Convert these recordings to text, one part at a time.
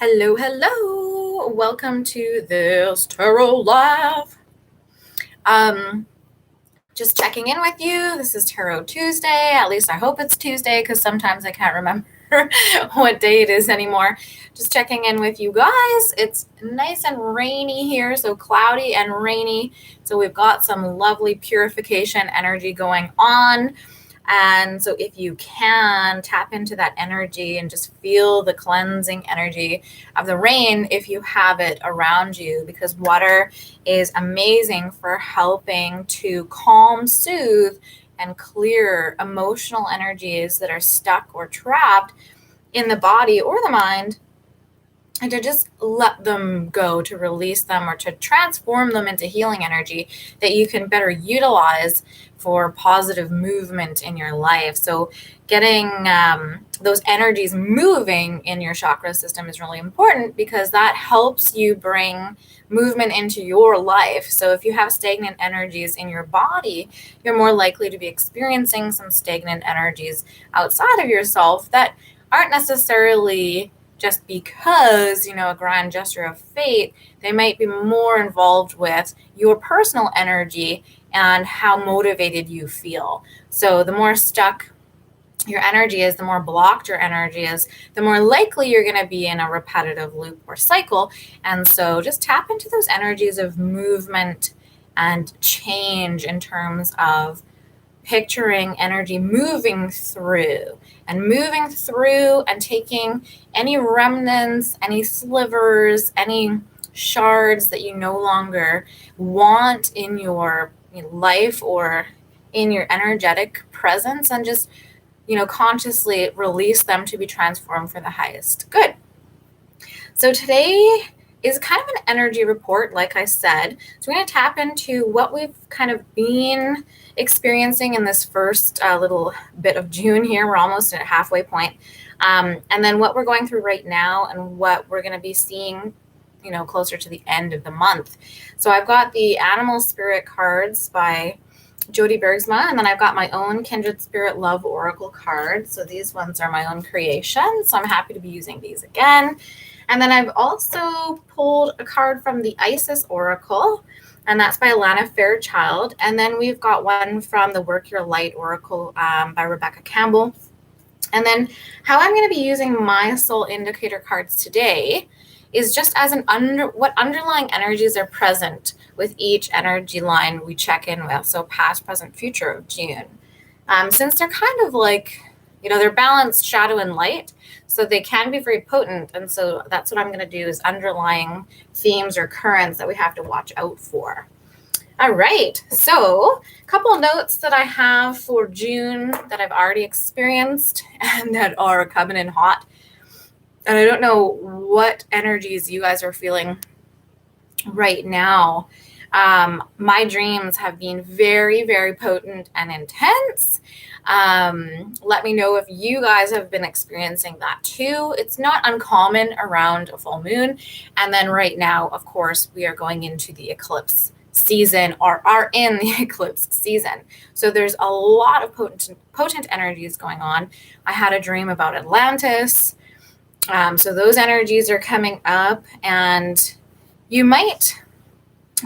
Hello, hello. Welcome to this Tarot Live. Just checking in with you. This is Tarot Tuesday. At least I hope it's Tuesday because sometimes I can't remember what day it is anymore. Just checking in with you guys. It's nice and rainy here, so cloudy and rainy. So we've got some lovely purification energy going on. And so if you can tap into that energy and just feel the cleansing energy of the rain if you have it around you, because water is amazing for helping to calm, soothe, and clear emotional energies that are stuck or trapped in the body or the mind, and to just let them go, to release them, or to transform them into healing energy that you can better utilize for positive movement in your life. So getting those energies moving in your chakra system is really important because that helps you bring movement into your life. So if you have stagnant energies in your body, you're more likely to be experiencing some stagnant energies outside of yourself that aren't necessarily just because, a grand gesture of fate. They might be more involved with your personal energy and how motivated you feel. So the more stuck your energy is, the more blocked your energy is, the more likely you're going to be in a repetitive loop or cycle. And so just tap into those energies of movement and change in terms of picturing energy moving through and taking any remnants, any slivers, any shards that you no longer want in your life or in your energetic presence, and just consciously release them to be transformed for the highest good. So today is kind of an energy report, like I said. So we're going to tap into what we've kind of been experiencing in this first little bit of June here. We're almost at a halfway point. And then what we're going through right now and what we're going to be seeing, closer to the end of the month. So I've got the Animal Spirit cards by Jody Bergsma, and then I've got my own Kindred Spirit Love Oracle cards. So these ones are my own creation. So I'm happy to be using these again. And then I've also pulled a card from the Isis Oracle, and that's by Alana Fairchild. And then we've got one from the Work Your Light Oracle by Rebecca Campbell. And then how I'm going to be using my soul indicator cards today is just as what underlying energies are present with each energy line we check in with. So past, present, future of June. Since they're kind of like, they're balanced shadow and light, so they can be very potent. And so that's what I'm going to do, is underlying themes or currents that we have to watch out for. All right. So a couple of notes that I have for June that I've already experienced and that are coming in hot. And I don't know what energies you guys are feeling right now. My dreams have been very, very potent and intense. Let me know if you guys have been experiencing that too. It's not uncommon around a full moon. And then right now, of course, we are going into the eclipse season, or are in the eclipse season. So there's a lot of potent energies going on. I had a dream about Atlantis. So those energies are coming up, and you might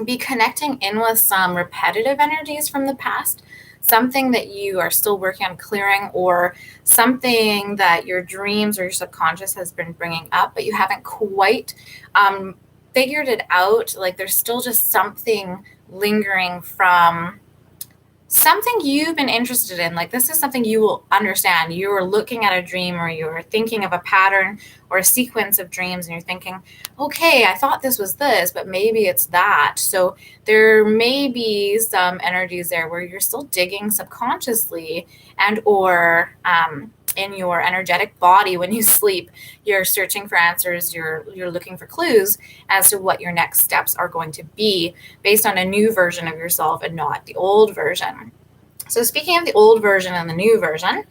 be connecting in with some repetitive energies from the past, something that you are still working on clearing, or something that your dreams or your subconscious has been bringing up, but you haven't quite figured it out. Like there's still just something lingering from something you've been interested in. Like this is something you will understand. You are looking at a dream, or you're thinking of a pattern or a sequence of dreams, and you're thinking, okay, I thought this was this, but maybe it's that. So there may be some energies there where you're still digging subconsciously, and or in your energetic body when you sleep, you're searching for answers, you're looking for clues as to what your next steps are going to be based on a new version of yourself and not the old version. So speaking of the old version and the new version,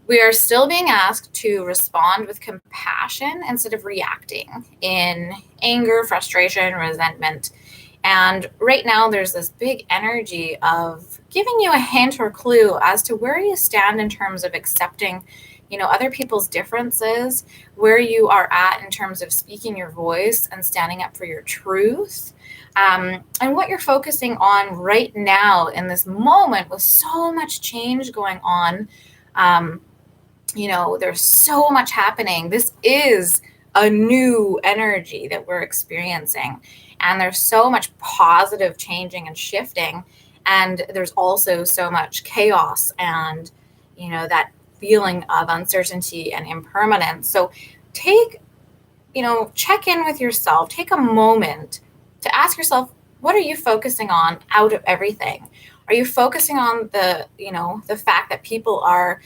we are still being asked to respond with compassion instead of reacting in anger, frustration, resentment. And right now there's this big energy of giving you a hint or clue as to where you stand in terms of accepting, other people's differences, where you are at in terms of speaking your voice and standing up for your truth, and what you're focusing on right now in this moment with so much change going on. There's so much happening. This is a new energy that we're experiencing, and there's so much positive changing and shifting, and there's also so much chaos and that feeling of uncertainty and impermanence. So check in with yourself, take a moment to ask yourself, what are you focusing on out of everything? Are you focusing on the fact that people are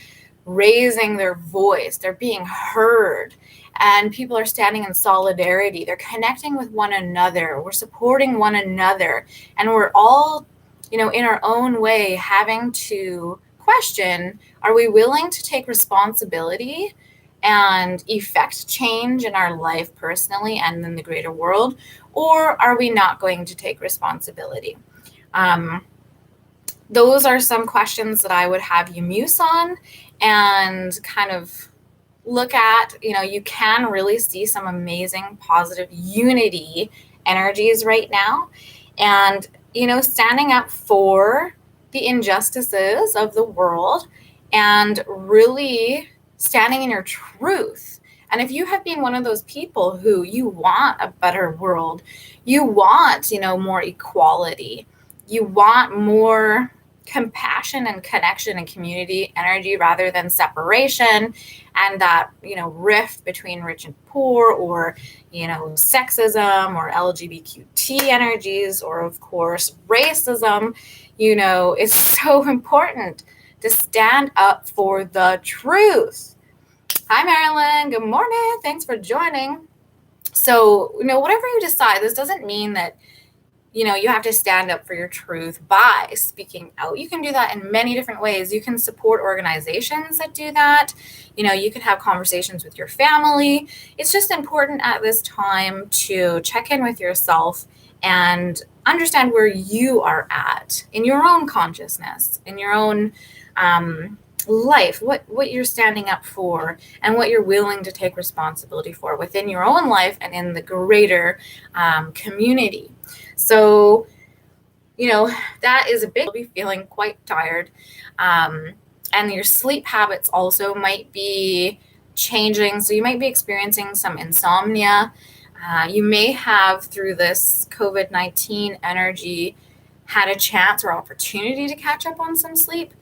raising their voice, they're being heard, and people are standing in solidarity, they're connecting with one another, we're supporting one another, and we're all, in our own way having to question, are we willing to take responsibility and effect change in our life personally and in the greater world, or are we not going to take responsibility? Those are some questions that I would have you muse on and kind of look at. You can really see some amazing positive unity energies right now. And, standing up for the injustices of the world and really standing in your truth. And if you have been one of those people who you want a better world, you want, more equality, you want more compassion and connection and community energy rather than separation and that, rift between rich and poor, or, sexism or LGBTQ energies, or of course, racism, it's so important to stand up for the truth. Hi, Marilyn. Good morning. Thanks for joining. So, whatever you decide, this doesn't mean that you have to stand up for your truth by speaking out. You can do that in many different ways. You can support organizations that do that. You can have conversations with your family. It's just important at this time to check in with yourself and understand where you are at in your own consciousness, in your own life, what you're standing up for and what you're willing to take responsibility for within your own life and in the greater community. So, that is a big, you'll be feeling quite tired. And your sleep habits also might be changing. So you might be experiencing some insomnia. You may have, through this COVID-19 energy, had a chance or opportunity to catch up on some sleep.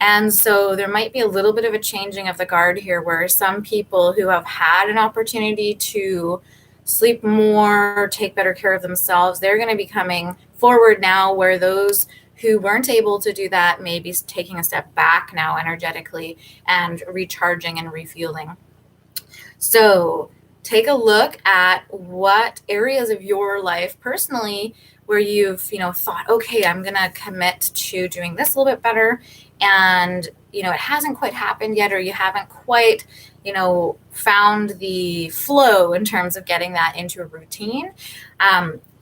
And so there might be a little bit of a changing of the guard here, where some people who have had an opportunity to sleep more, take better care of themselves, they're going to be coming forward now, where those who weren't able to do that may be taking a step back now energetically and recharging and refueling. So take a look at what areas of your life personally where you've, thought, okay, I'm going to commit to doing this a little bit better. And, it hasn't quite happened yet, or you haven't quite, found the flow in terms of getting that into a routine.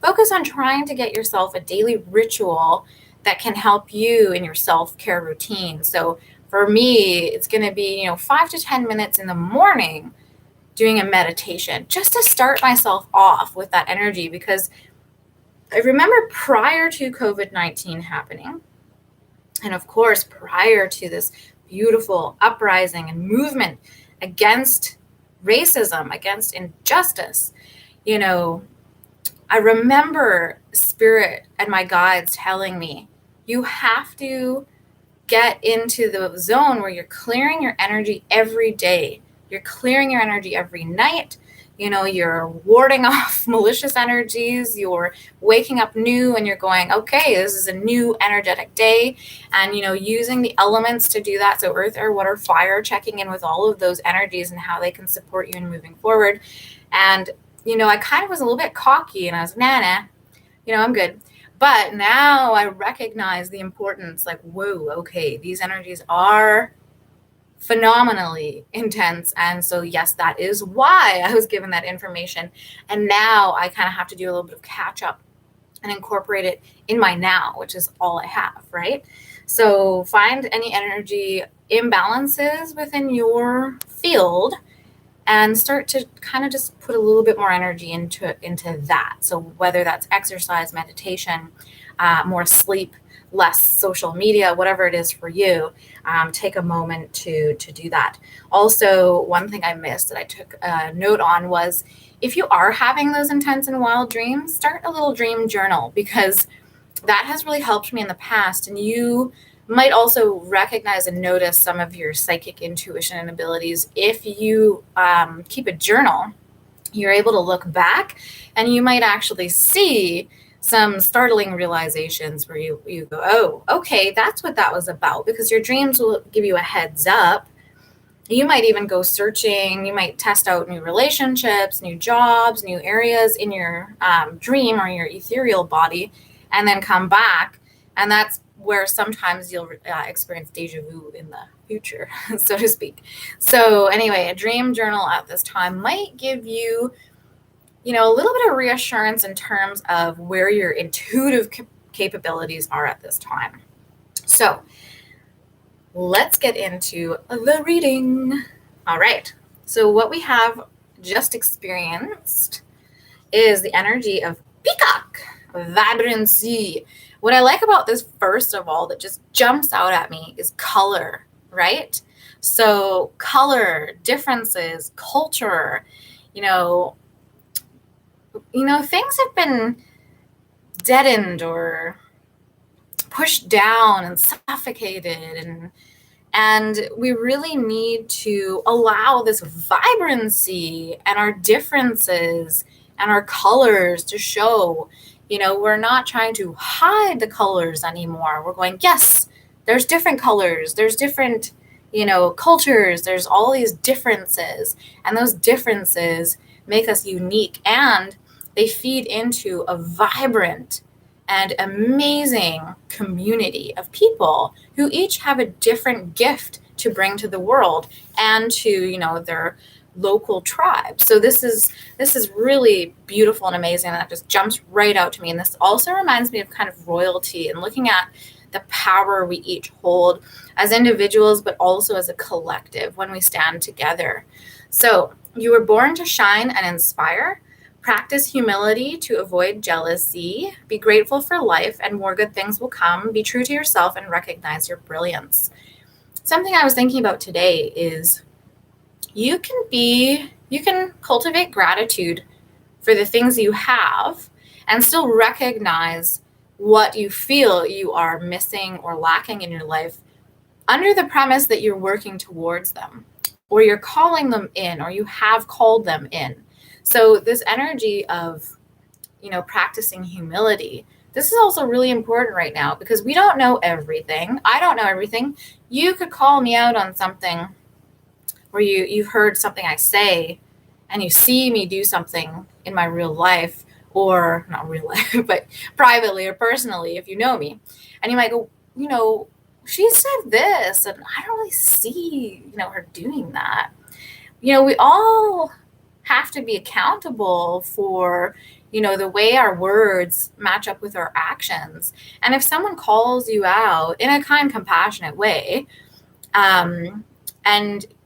Focus on trying to get yourself a daily ritual that can help you in your self-care routine. So for me, it's going to be, 5 to 10 minutes in the morning doing a meditation, just to start myself off with that energy. Because I remember prior to COVID-19 happening, and of course, prior to this beautiful uprising and movement against racism, against injustice, I remember Spirit and my guides telling me, you have to get into the zone where you're clearing your energy every day. You're clearing your energy every night. You're warding off malicious energies. You're waking up new and you're going, okay, this is a new energetic day. And, using the elements to do that. So earth, air, water, fire, checking in with all of those energies and how they can support you in moving forward. And, I kind of was a little bit cocky and I was, nah, I'm good. But now I recognize the importance, like, whoa, okay, these energies are phenomenally intense. And so, yes, that is why I was given that information. And now I kind of have to do a little bit of catch up and incorporate it in my now, which is all I have, right? So find any energy imbalances within your field and start to kind of just put a little bit more energy into that. So whether that's exercise, meditation, more sleep, less social media, whatever it is for you, take a moment to do that. Also, one thing I missed that I took a note on was if you are having those intense and wild dreams, start a little dream journal, because that has really helped me in the past. And you might also recognize and notice some of your psychic intuition and abilities. If you keep a journal, you're able to look back and you might actually see some startling realizations where you go, oh, okay, that's what that was about, because your dreams will give you a heads up. You might even go searching. You might test out new relationships, new jobs, new areas in your dream or your ethereal body, and then come back. And that's where sometimes you'll experience deja vu in the future, so to speak. So anyway, a dream journal at this time might give you, a little bit of reassurance in terms of where your intuitive capabilities are at this time. So let's get into the reading. All right. So what we have just experienced is the energy of peacock, vibrancy. What I like about this, first of all, that just jumps out at me is color, right? So color, differences, culture, things have been deadened or pushed down and suffocated, and we really need to allow this vibrancy and our differences and our colors to show. We're not trying to hide the colors anymore. We're going, yes, there's different colors, there's different, cultures, there's all these differences, and those differences make us unique, and they feed into a vibrant and amazing community of people who each have a different gift to bring to the world and to, their local tribe. So this is really beautiful and amazing, and that just jumps right out to me. And this also reminds me of kind of royalty and looking at the power we each hold as individuals, but also as a collective when we stand together. So you were born to shine and inspire. Practice humility to avoid jealousy. Be grateful for life and more good things will come. Be true to yourself and recognize your brilliance. Something I was thinking about today is you can cultivate gratitude for the things you have and still recognize what you feel you are missing or lacking in your life under the premise that you're working towards them, or you're calling them in, or you have called them in. So this energy of, practicing humility, this is also really important right now, because we don't know everything. I don't know everything. You could call me out on something, or you've heard something I say, and you see me do something in my real life, or not real life, but privately or personally, if you know me, and you might go, she said this, and I don't really see, her doing that. We all have to be accountable for, the way our words match up with our actions. And if someone calls you out in a kind, compassionate way, and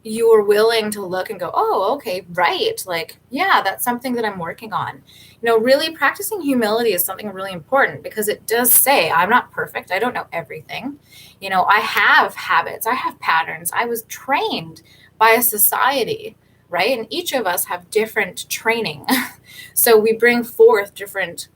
you're willing to look and go, oh, okay, right. Like, yeah, that's something that I'm working on. Really practicing humility is something really important, because it does say I'm not perfect. I don't know everything. I have habits. I have patterns. I was trained by a society, right? And each of us have different training. So we bring forth different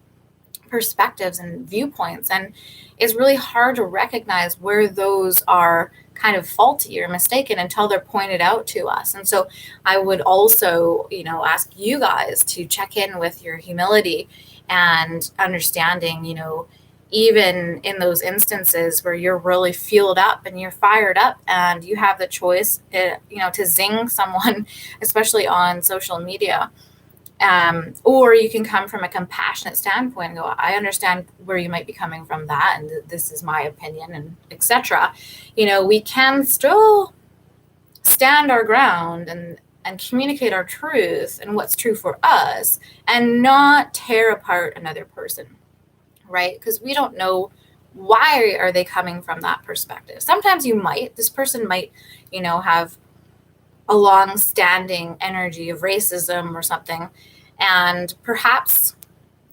perspectives and viewpoints. And it's really hard to recognize where those are kind of faulty or mistaken until they're pointed out to us. And so I would also, ask you guys to check in with your humility and understanding, even in those instances where you're really fueled up and you're fired up and you have the choice, to zing someone, especially on social media. Or you can come from a compassionate standpoint and go, I understand where you might be coming from that, and this is my opinion, and etc. We can still stand our ground and communicate our truth and what's true for us, and not tear apart another person. right? Because we don't know why are they coming from that perspective. Sometimes this person might, have a long-standing energy of racism or something, and perhaps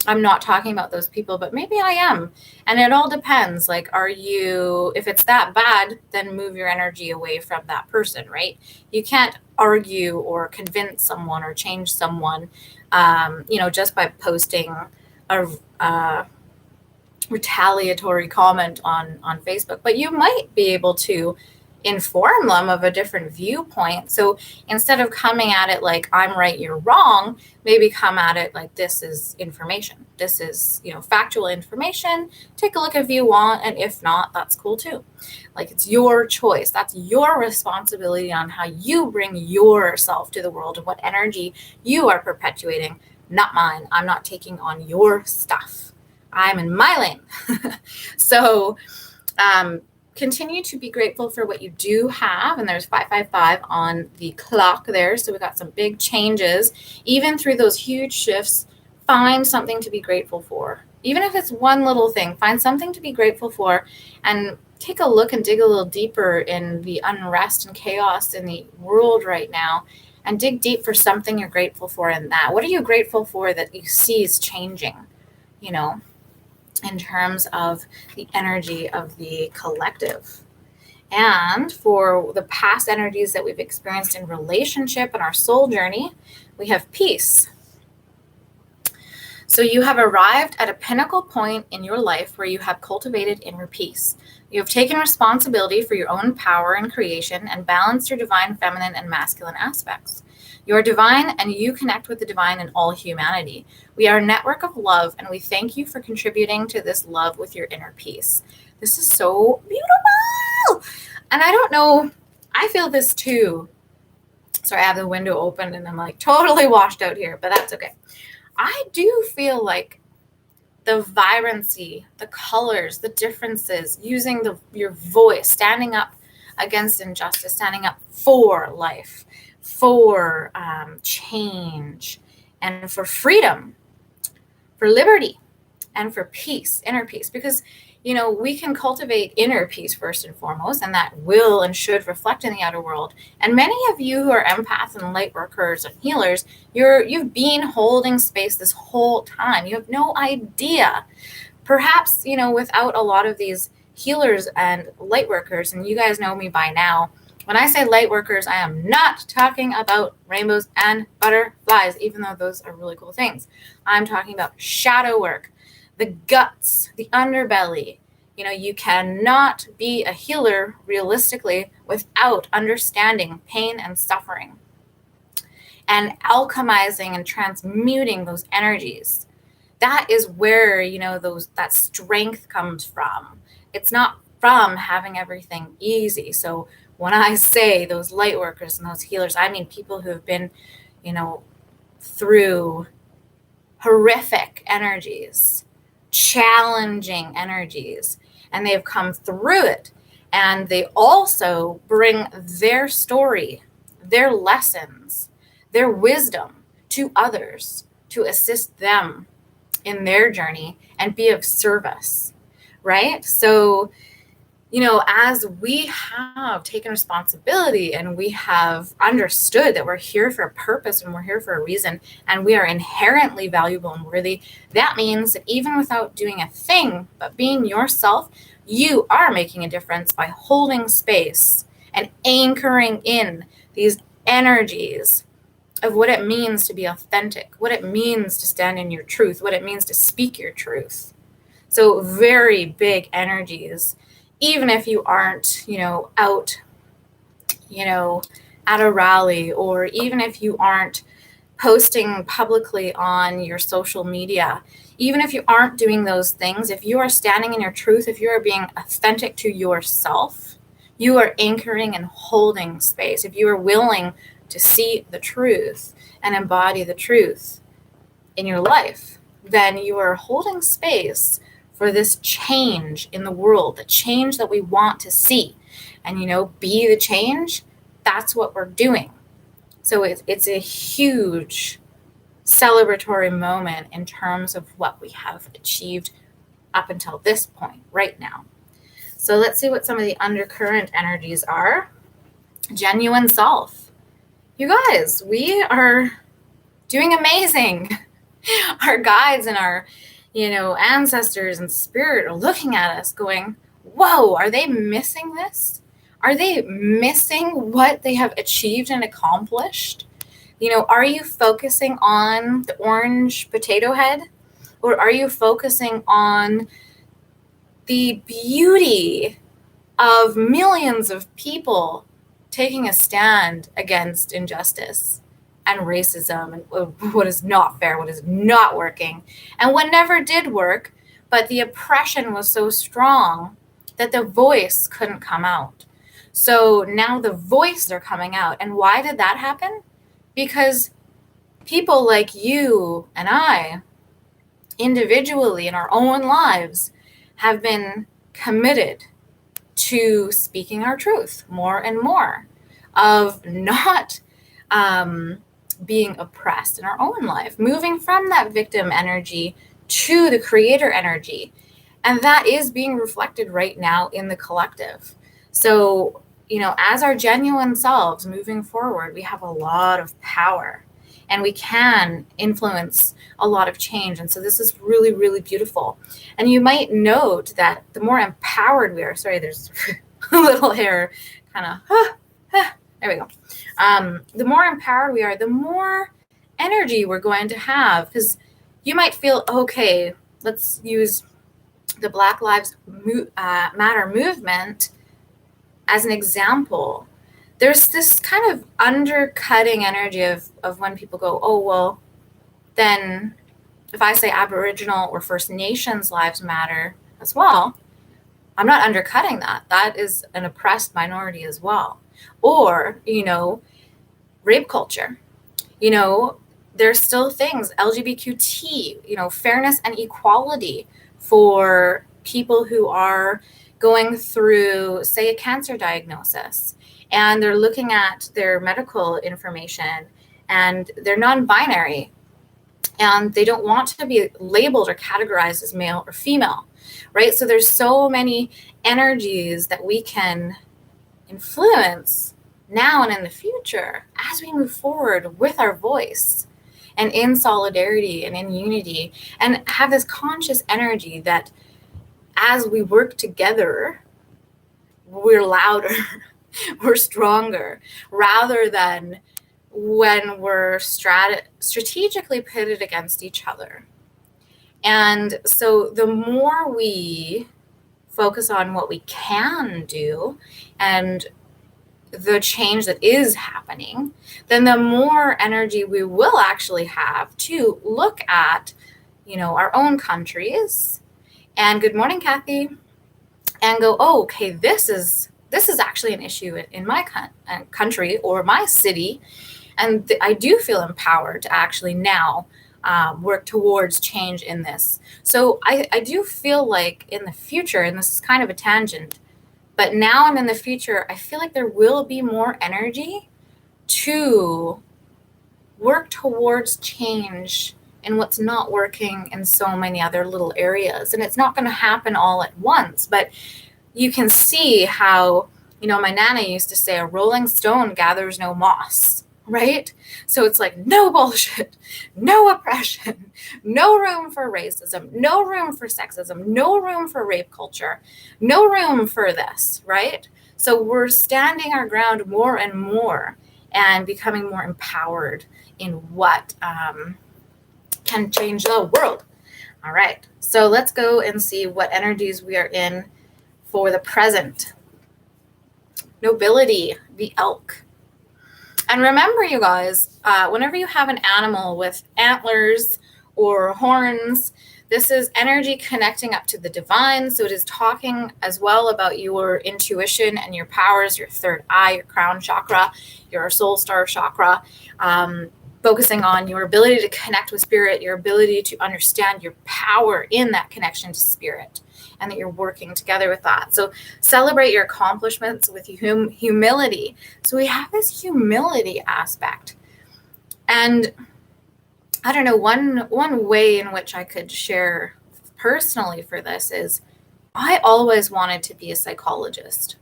I'm not talking about those people, but maybe I am. And it all depends. Like, if it's that bad, then move your energy away from that person, right? You can't argue or convince someone or change someone, just by posting a retaliatory comment on Facebook. But you might be able to inform them of a different viewpoint. So instead of coming at it like I'm right, you're wrong, maybe come at it like this is information. This is, factual information. Take a look if you want, and if not, that's cool too. Like, it's your choice. That's your responsibility on how you bring yourself to the world and what energy you are perpetuating, not mine. I'm not taking on your stuff. I'm in my lane. So, continue to be grateful for what you do have. And there's 555 on the clock there. So we got some big changes. Even through those huge shifts, find something to be grateful for. Even if it's one little thing, find something to be grateful for, and take a look and dig a little deeper in the unrest and chaos in the world right now, and dig deep for something you're grateful for in that. What are you grateful for that you see is changing, in terms of the energy of the collective? And for the past energies that we've experienced in relationship and our soul journey, we have peace. So you have arrived at a pinnacle point in your life where you have cultivated inner peace. You have taken responsibility for your own power and creation and balanced your divine feminine and masculine aspects. You are divine, and you connect with the divine in all humanity. We are a network of love, and we thank you for contributing to this love with your inner peace. This is so beautiful. And I don't know, I feel this too. Sorry, I have the window open and I'm like totally washed out here, but that's okay. I do feel like the vibrancy, the colors, the differences, using your voice, standing up against injustice, standing up for life, for change, and for freedom, for liberty, and for peace, inner peace. Because, we can cultivate inner peace first and foremost, and that will and should reflect in the outer world. And many of you who are empaths and light workers and healers, you've been holding space this whole time. You have no idea. Perhaps, without a lot of these healers and light workers, and you guys know me by now, when I say light workers, I am not talking about rainbows and butterflies, even though those are really cool things. I'm talking about shadow work, the guts, the underbelly. You cannot be a healer realistically without understanding pain and suffering and alchemizing and transmuting those energies. That is where, that strength comes from. It's not from having everything easy. So when I say those light workers and those healers, I mean people who have been, through horrific energies, challenging energies, and they've come through it. And they also bring their story, their lessons, their wisdom to others to assist them in their journey and be of service, right? So, as we have taken responsibility and we have understood that we're here for a purpose and we're here for a reason and we are inherently valuable and worthy, that means that even without doing a thing but being yourself, you are making a difference by holding space and anchoring in these energies of what it means to be authentic, what it means to stand in your truth, what it means to speak your truth. So very big energies. Even if you aren't, out, at a rally, or even if you aren't posting publicly on your social media, even if you aren't doing those things, if you are standing in your truth, if you are being authentic to yourself, you are anchoring and holding space. If you are willing to see the truth and embody the truth in your life, then you are holding space for this change in the world, the change that we want to see. And, be the change, that's what we're doing. So it's a huge celebratory moment in terms of what we have achieved up until this point right now. So let's see what some of the undercurrent energies are. Genuine self. You guys, we are doing amazing. Our guides and our, ancestors and spirit are looking at us going, whoa, are they missing this? Are they missing what they have achieved and accomplished? Are you focusing on the orange potato head? Or are you focusing on the beauty of millions of people taking a stand against injustice and racism and what is not fair, what is not working, and what never did work, but the oppression was so strong that the voice couldn't come out. So now the voices are coming out. And why did that happen? Because people like you and I, individually in our own lives, have been committed to speaking our truth more and more, of not being oppressed in our own life, moving from that victim energy to the creator energy. And that is being reflected right now in the collective. So, as our genuine selves moving forward, we have a lot of power and we can influence a lot of change. And so this is really, really beautiful. And you might note that the more empowered we are, sorry, there's a little hair kind of, there we go. The more empowered we are, the more energy we're going to have, because you might feel, okay, let's use the Black Lives Matter movement as an example. There's this kind of undercutting energy of when people go, oh, well, then if I say Aboriginal or First Nations lives matter as well, I'm not undercutting that. That is an oppressed minority as well. Or, rape culture. There's still things, LGBTQ, fairness and equality for people who are going through, say, a cancer diagnosis, and they're looking at their medical information and they're non-binary and they don't want to be labeled or categorized as male or female, right? So there's so many energies that we can influence now and in the future as we move forward with our voice and in solidarity and in unity, and have this conscious energy that as we work together, we're louder, we're stronger, rather than when we're strategically pitted against each other. And so the more we focus on what we can do and the change that is happening, then the more energy we will actually have to look at, our own countries. And good morning, Kathy. And go, oh, okay, this is actually an issue in my country or my city. And I do feel empowered to actually now work towards change in this. So I do feel like in the future, and this is kind of a tangent, but now and in the future, I feel like there will be more energy to work towards change in what's not working in so many other little areas. And it's not going to happen all at once, but you can see how, my Nana used to say, a rolling stone gathers no moss, right? So it's like, no bullshit, no oppression, no room for racism, no room for sexism, no room for rape culture, no room for this, right? So we're standing our ground more and more and becoming more empowered in what can change the world. All right, so let's go and see what energies we are in for the present. Nobility, the elk. And remember, you guys, whenever you have an animal with antlers or horns, this is energy connecting up to the divine. So it is talking as well about your intuition and your powers, your third eye, your crown chakra, your soul star chakra, focusing on your ability to connect with spirit, your ability to understand your power in that connection to spirit, and that you're working together with that. So celebrate your accomplishments with humility. So we have this humility aspect. And I don't know, one way in which I could share personally for this is I always wanted to be a psychologist.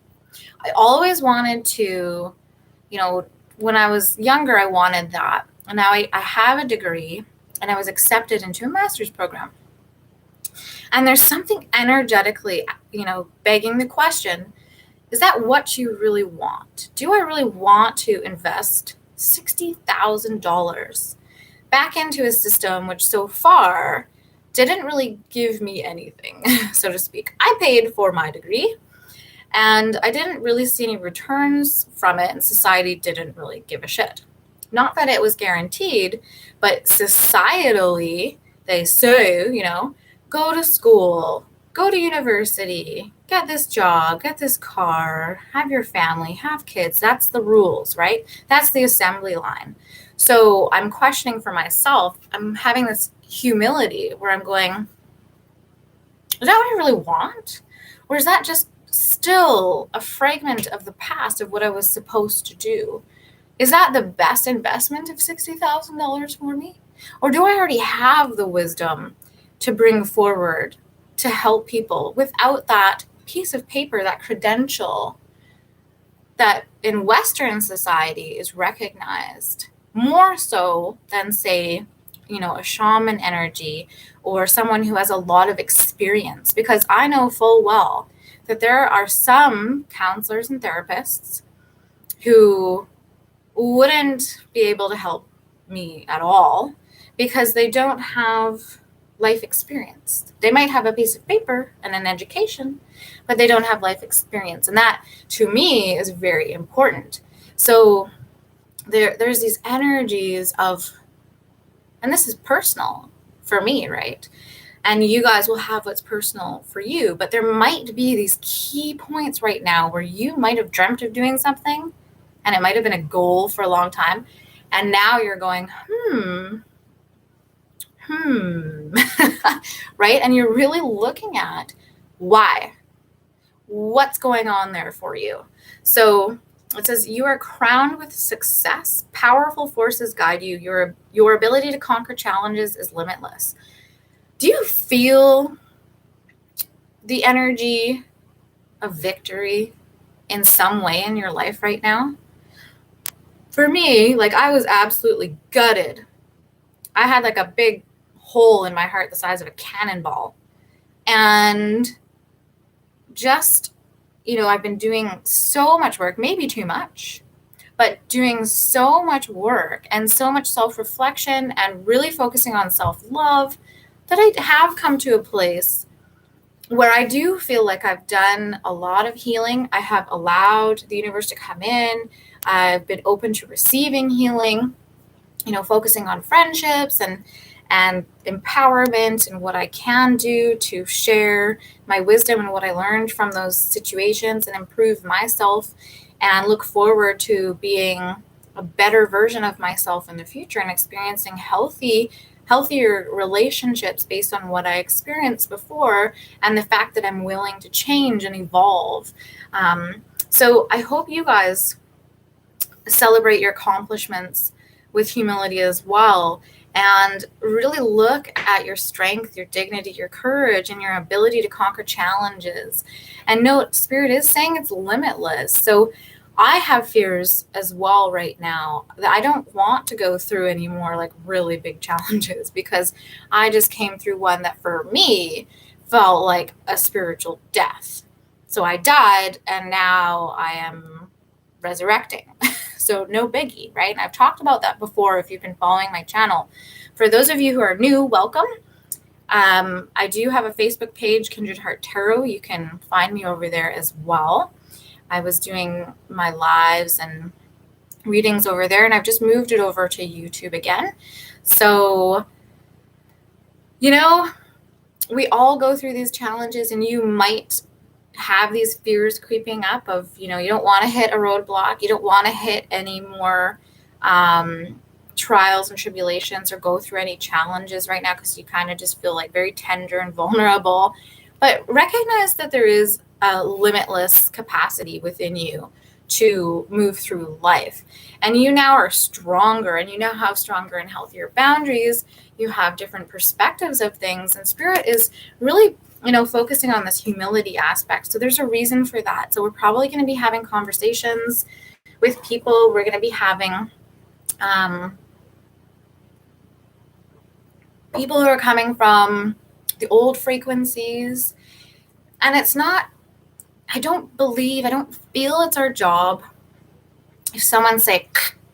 I always wanted to, when I was younger, I wanted that. And now I have a degree and I was accepted into a master's program. And there's something energetically, begging the question, is that what you really want? Do I really want to invest $60,000 back into a system which so far didn't really give me anything, so to speak? I paid for my degree and I didn't really see any returns from it, and society didn't really give a shit. Not that it was guaranteed, but societally, they say, go to school, go to university, get this job, get this car, have your family, have kids. That's the rules, right? That's the assembly line. So I'm questioning for myself. I'm having this humility where I'm going, is that what I really want? Or is that just still a fragment of the past of what I was supposed to do? Is that the best investment of $60,000 for me? Or do I already have the wisdom to bring forward to help people without that piece of paper, that credential that in Western society is recognized more so than, say, a shaman energy or someone who has a lot of experience? Because I know full well that there are some counselors and therapists who wouldn't be able to help me at all because they don't have life experience. They might have a piece of paper and an education, but they don't have life experience. And that, to me, is very important. So there's these energies of, and this is personal for me, right? And you guys will have what's personal for you, but there might be these key points right now where you might have dreamt of doing something and it might have been a goal for a long time. And now you're going, right? And you're really looking at why, what's going on there for you. So it says, you are crowned with success. Powerful forces guide you. Your ability to conquer challenges is limitless. Do you feel the energy of victory in some way in your life right now? For me, I was absolutely gutted. I had a big hole in my heart the size of a cannonball. And just, I've been doing so much work, maybe too much, but doing so much work and so much self-reflection and really focusing on self-love that I have come to a place where I do feel like I've done a lot of healing. I have allowed the universe to come in. I've been open to receiving healing, focusing on friendships and empowerment and what I can do to share my wisdom and what I learned from those situations and improve myself and look forward to being a better version of myself in the future and experiencing healthier relationships based on what I experienced before and the fact that I'm willing to change and evolve. So I hope you guys celebrate your accomplishments with humility as well, and really look at your strength, your dignity, your courage, and your ability to conquer challenges. And note, Spirit is saying it's limitless. So I have fears as well right now that I don't want to go through any more really big challenges, because I just came through one that for me felt like a spiritual death. So I died and now I am resurrecting. So no biggie, right? And I've talked about that before if you've been following my channel. For those of you who are new, welcome. I do have a Facebook page, Kindred Heart Tarot. You can find me over there as well. I was doing my lives and readings over there, and I've just moved it over to YouTube again. So, we all go through these challenges, and you might have these fears creeping up of, you don't want to hit a roadblock. You don't want to hit any more trials and tribulations or go through any challenges right now because you kind of just feel very tender and vulnerable. But recognize that there is a limitless capacity within you to move through life. And you now are stronger, and you now have stronger and healthier boundaries. You have different perspectives of things, and Spirit is really, focusing on this humility aspect. So there's a reason for that. So we're probably going to be having conversations with people. We're going to be having people who are coming from the old frequencies. And it's not, I don't feel it's our job. If someone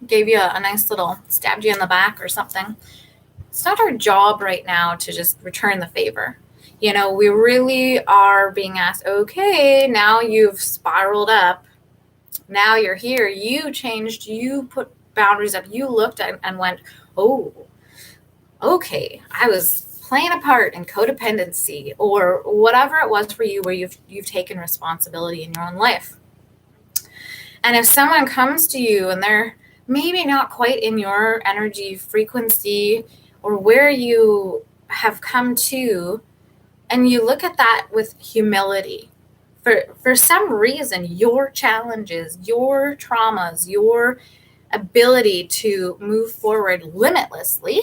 gave you a nice little, stabbed you in the back or something, it's not our job right now to just return the favor. We really are being asked, okay, now you've spiraled up. Now you're here. You changed, you put boundaries up. You looked at and went, oh, okay, I was playing a part in codependency or whatever it was for you, where you've taken responsibility in your own life. And if someone comes to you and they're maybe not quite in your energy frequency or where you have come to, and you look at that with humility, for some reason, your challenges, your traumas, your ability to move forward limitlessly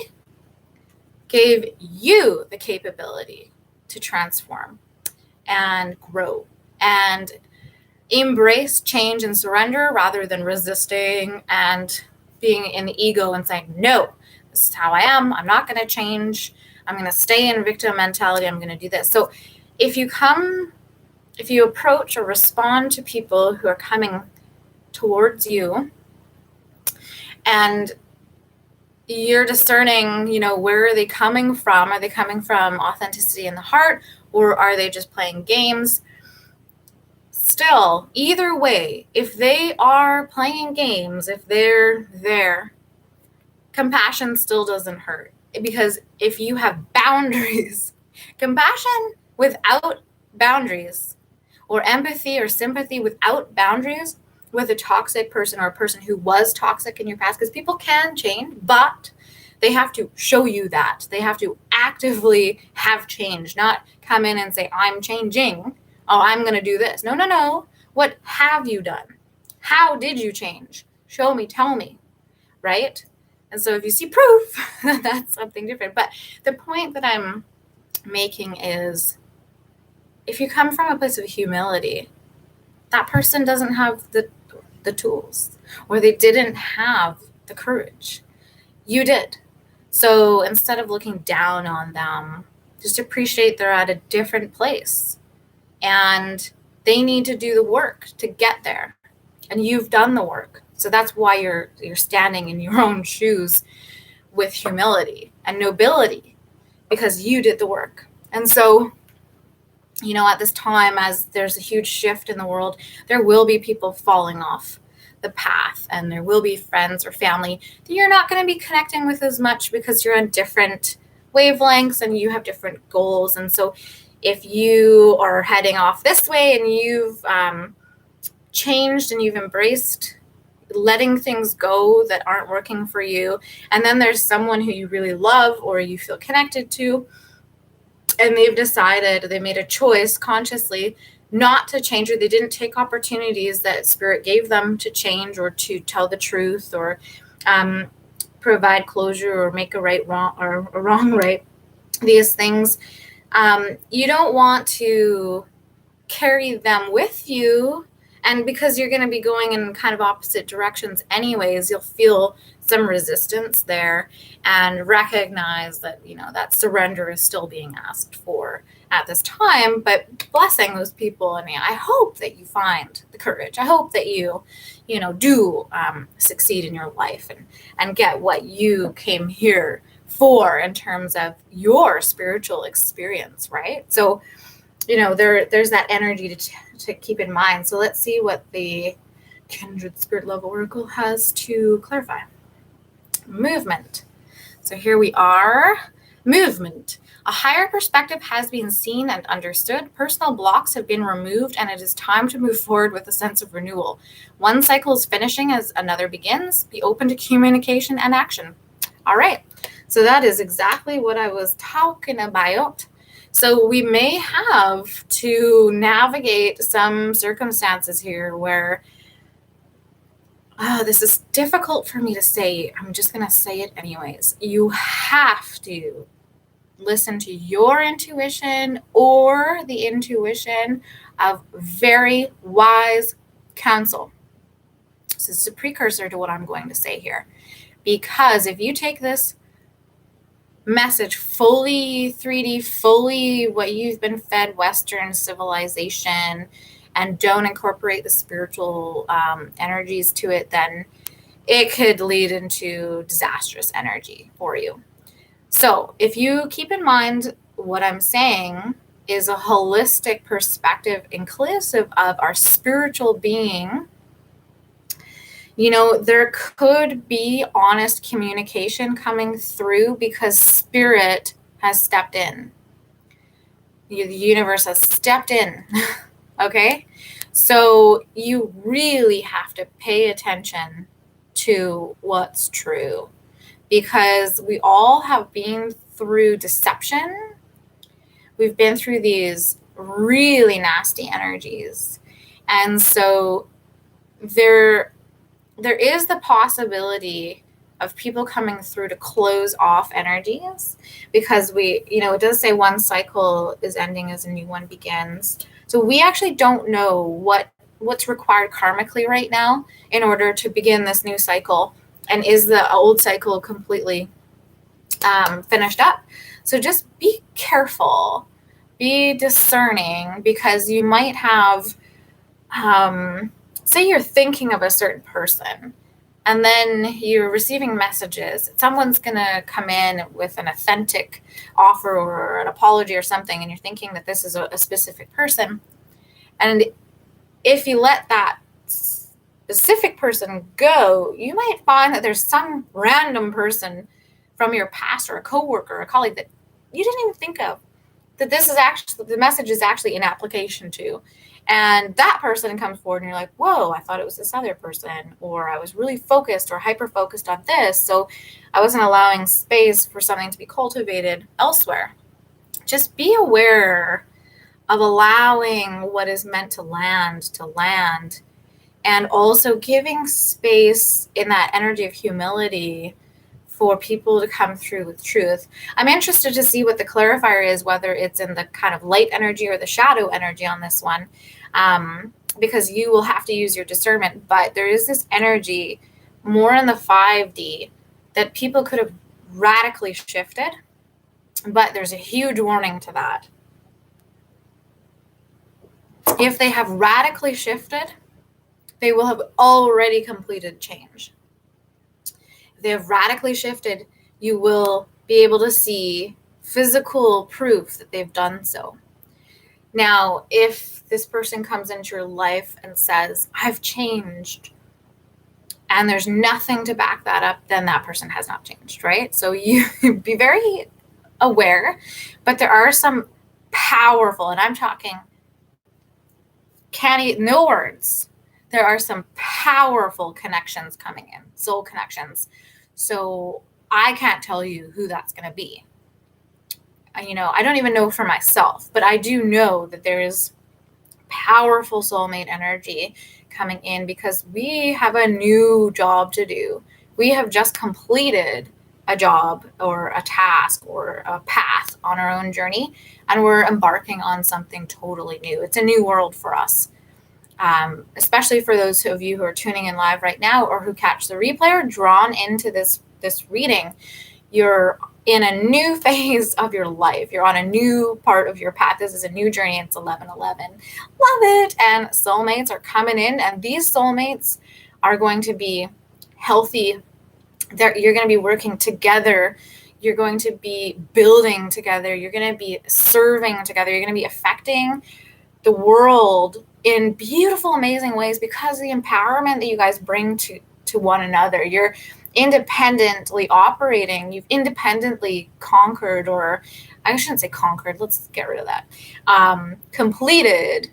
gave you the capability to transform and grow and embrace change and surrender rather than resisting and being in the ego and saying, no, this is how I am. I'm not going to change. I'm going to stay in victim mentality. I'm going to do this. So if you approach or respond to people who are coming towards you and you're discerning, where are they coming from? Are they coming from authenticity in the heart, or are they just playing games? Still, either way, if they are playing games, if they're there, compassion still doesn't hurt. Because if you have boundaries, compassion without boundaries, or empathy or sympathy without boundaries with a toxic person or a person who was toxic in your past, because people can change, but they have to show you that. They have to actively have change, not come in and say, I'm changing. Oh, I'm going to do this. No. What have you done? How did you change? Show me, tell me, right? And so if you see proof, that's something different. But the point that I'm making is, if you come from a place of humility, that person doesn't have the tools, or they didn't have the courage. You did. So instead of looking down on them, just appreciate they're at a different place and they need to do the work to get there. And you've done the work. So that's why you're standing in your own shoes with humility and nobility, because you did the work. And so, at this time, as there's a huge shift in the world, there will be people falling off the path, and there will be friends or family that you're not going to be connecting with as much because you're on different wavelengths and you have different goals. And so if you are heading off this way and you've changed and you've embraced letting things go that aren't working for you, and then there's someone who you really love or you feel connected to, and they've decided, they made a choice consciously not to change, or they didn't take opportunities that Spirit gave them to change or to tell the truth or provide closure or make a right wrong or a wrong right. These things, you don't want to carry them with you. And because you're going to be going in kind of opposite directions anyways, you'll feel some resistance there, and recognize that, that surrender is still being asked for at this time, but blessing those people. I mean, I hope that you find the courage. I hope that you do succeed in your life and get what you came here for in terms of your spiritual experience, right? So, there's that energy to keep in mind. So let's see what the Kindred Spirit Love Oracle has to clarify. Movement. So here we are. Movement. A higher perspective has been seen and understood. Personal blocks have been removed, and it is time to move forward with a sense of renewal. One cycle is finishing as another begins. Be open to communication and action. All right. So that is exactly what I was talking about. So we may have to navigate some circumstances here where Oh, this is difficult for me to say. I'm just going to say it anyways. You have to listen to your intuition or the intuition of very wise counsel. This is a precursor to what I'm going to say here. Because if you take this message fully 3D, fully what you've been fed Western civilization, and don't incorporate the spiritual energies to it, then it could lead into disastrous energy for you. So if you keep in mind what I'm saying is a holistic perspective inclusive of our spiritual being, there could be honest communication coming through because spirit has stepped in. The universe has stepped in. Okay? So you really have to pay attention to what's true, because we all have been through deception. We've been through these really nasty energies. And so there is the possibility of people coming through to close off energies, because it does say one cycle is ending as a new one begins. So we actually don't know what's required karmically right now in order to begin this new cycle. And is the old cycle completely finished up? So just be careful, be discerning, because you might have, say you're thinking of a certain person, and then you're receiving messages. Someone's going to come in with an authentic offer or an apology or something, and you're thinking that this is a specific person. And if you let that specific person go, you might find that there's some random person from your past or a coworker or a colleague that you didn't even think of, that this is actually, the message is actually an application to. And that person comes forward and you're like, whoa, I thought it was this other person, or I was really focused or hyper-focused on this, so I wasn't allowing space for something to be cultivated elsewhere. Just be aware of allowing what is meant to land, and also giving space in that energy of humility for people to come through with truth. I'm interested to see what the clarifier is, whether it's in the kind of light energy or the shadow energy on this one, because you will have to use your discernment. But there is this energy more in the 5D that people could have radically shifted, but there's a huge warning to that. If they have radically shifted, they will have already completed change. They have radically shifted, you will be able to see physical proof that they've done so. Now, if this person comes into your life and says, I've changed, and there's nothing to back that up, then that person has not changed, right? So you be very aware, but there are some powerful, and I'm talking no words, there are some powerful connections coming in, soul connections. So I can't tell you who that's going to be. I don't even know for myself, but I do know that there is powerful soulmate energy coming in, because we have a new job to do. We have just completed a job or a task or a path on our own journey, and we're embarking on something totally new. It's a new world for us. Especially for those of you who are tuning in live right now, or who catch the replay or drawn into this reading, you're in a new phase of your life. You're on a new part of your path. This is a new journey. It's 11/11. Love it. And soulmates are coming in, and these soulmates are going to be healthy. You're going to be working together. You're going to be building together. You're going to be serving together. You're going to be affecting the world in beautiful, amazing ways because of the empowerment that you guys bring to one another. You're independently operating. You've independently conquered, or I shouldn't say conquered, let's get rid of that, completed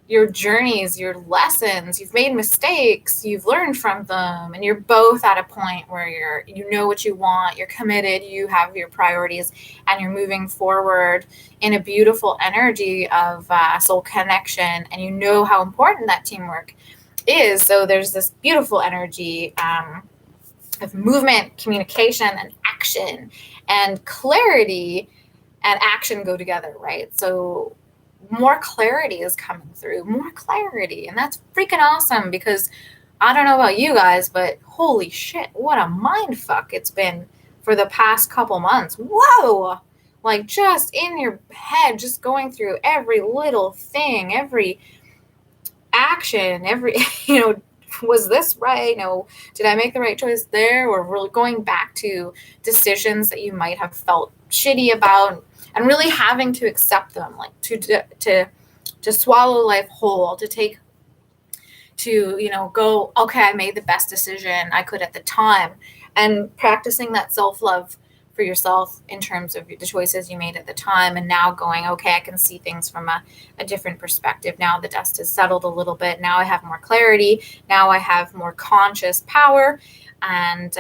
your journeys, your lessons. You've made mistakes, you've learned from them, and you're both at a point where you know what you want, you're committed, you have your priorities, and you're moving forward in a beautiful energy of soul connection, and you know how important that teamwork is. So there's this beautiful energy of movement, communication, and action, and clarity and action go together, right? So more clarity is coming through, more clarity. And that's freaking awesome, because I don't know about you guys, but holy shit, what a mind fuck it's been for the past couple months. Whoa! Like, just in your head, just going through every little thing, every action, every, was this right? No, did I make the right choice there? Or really going back to decisions that you might have felt shitty about, and really having to accept them, like to swallow life whole, to go, okay, I made the best decision I could at the time, and practicing that self-love for yourself in terms of the choices you made at the time, and now going, okay, I can see things from a different perspective. Now the dust has settled a little bit. Now I have more clarity. Now I have more conscious power, and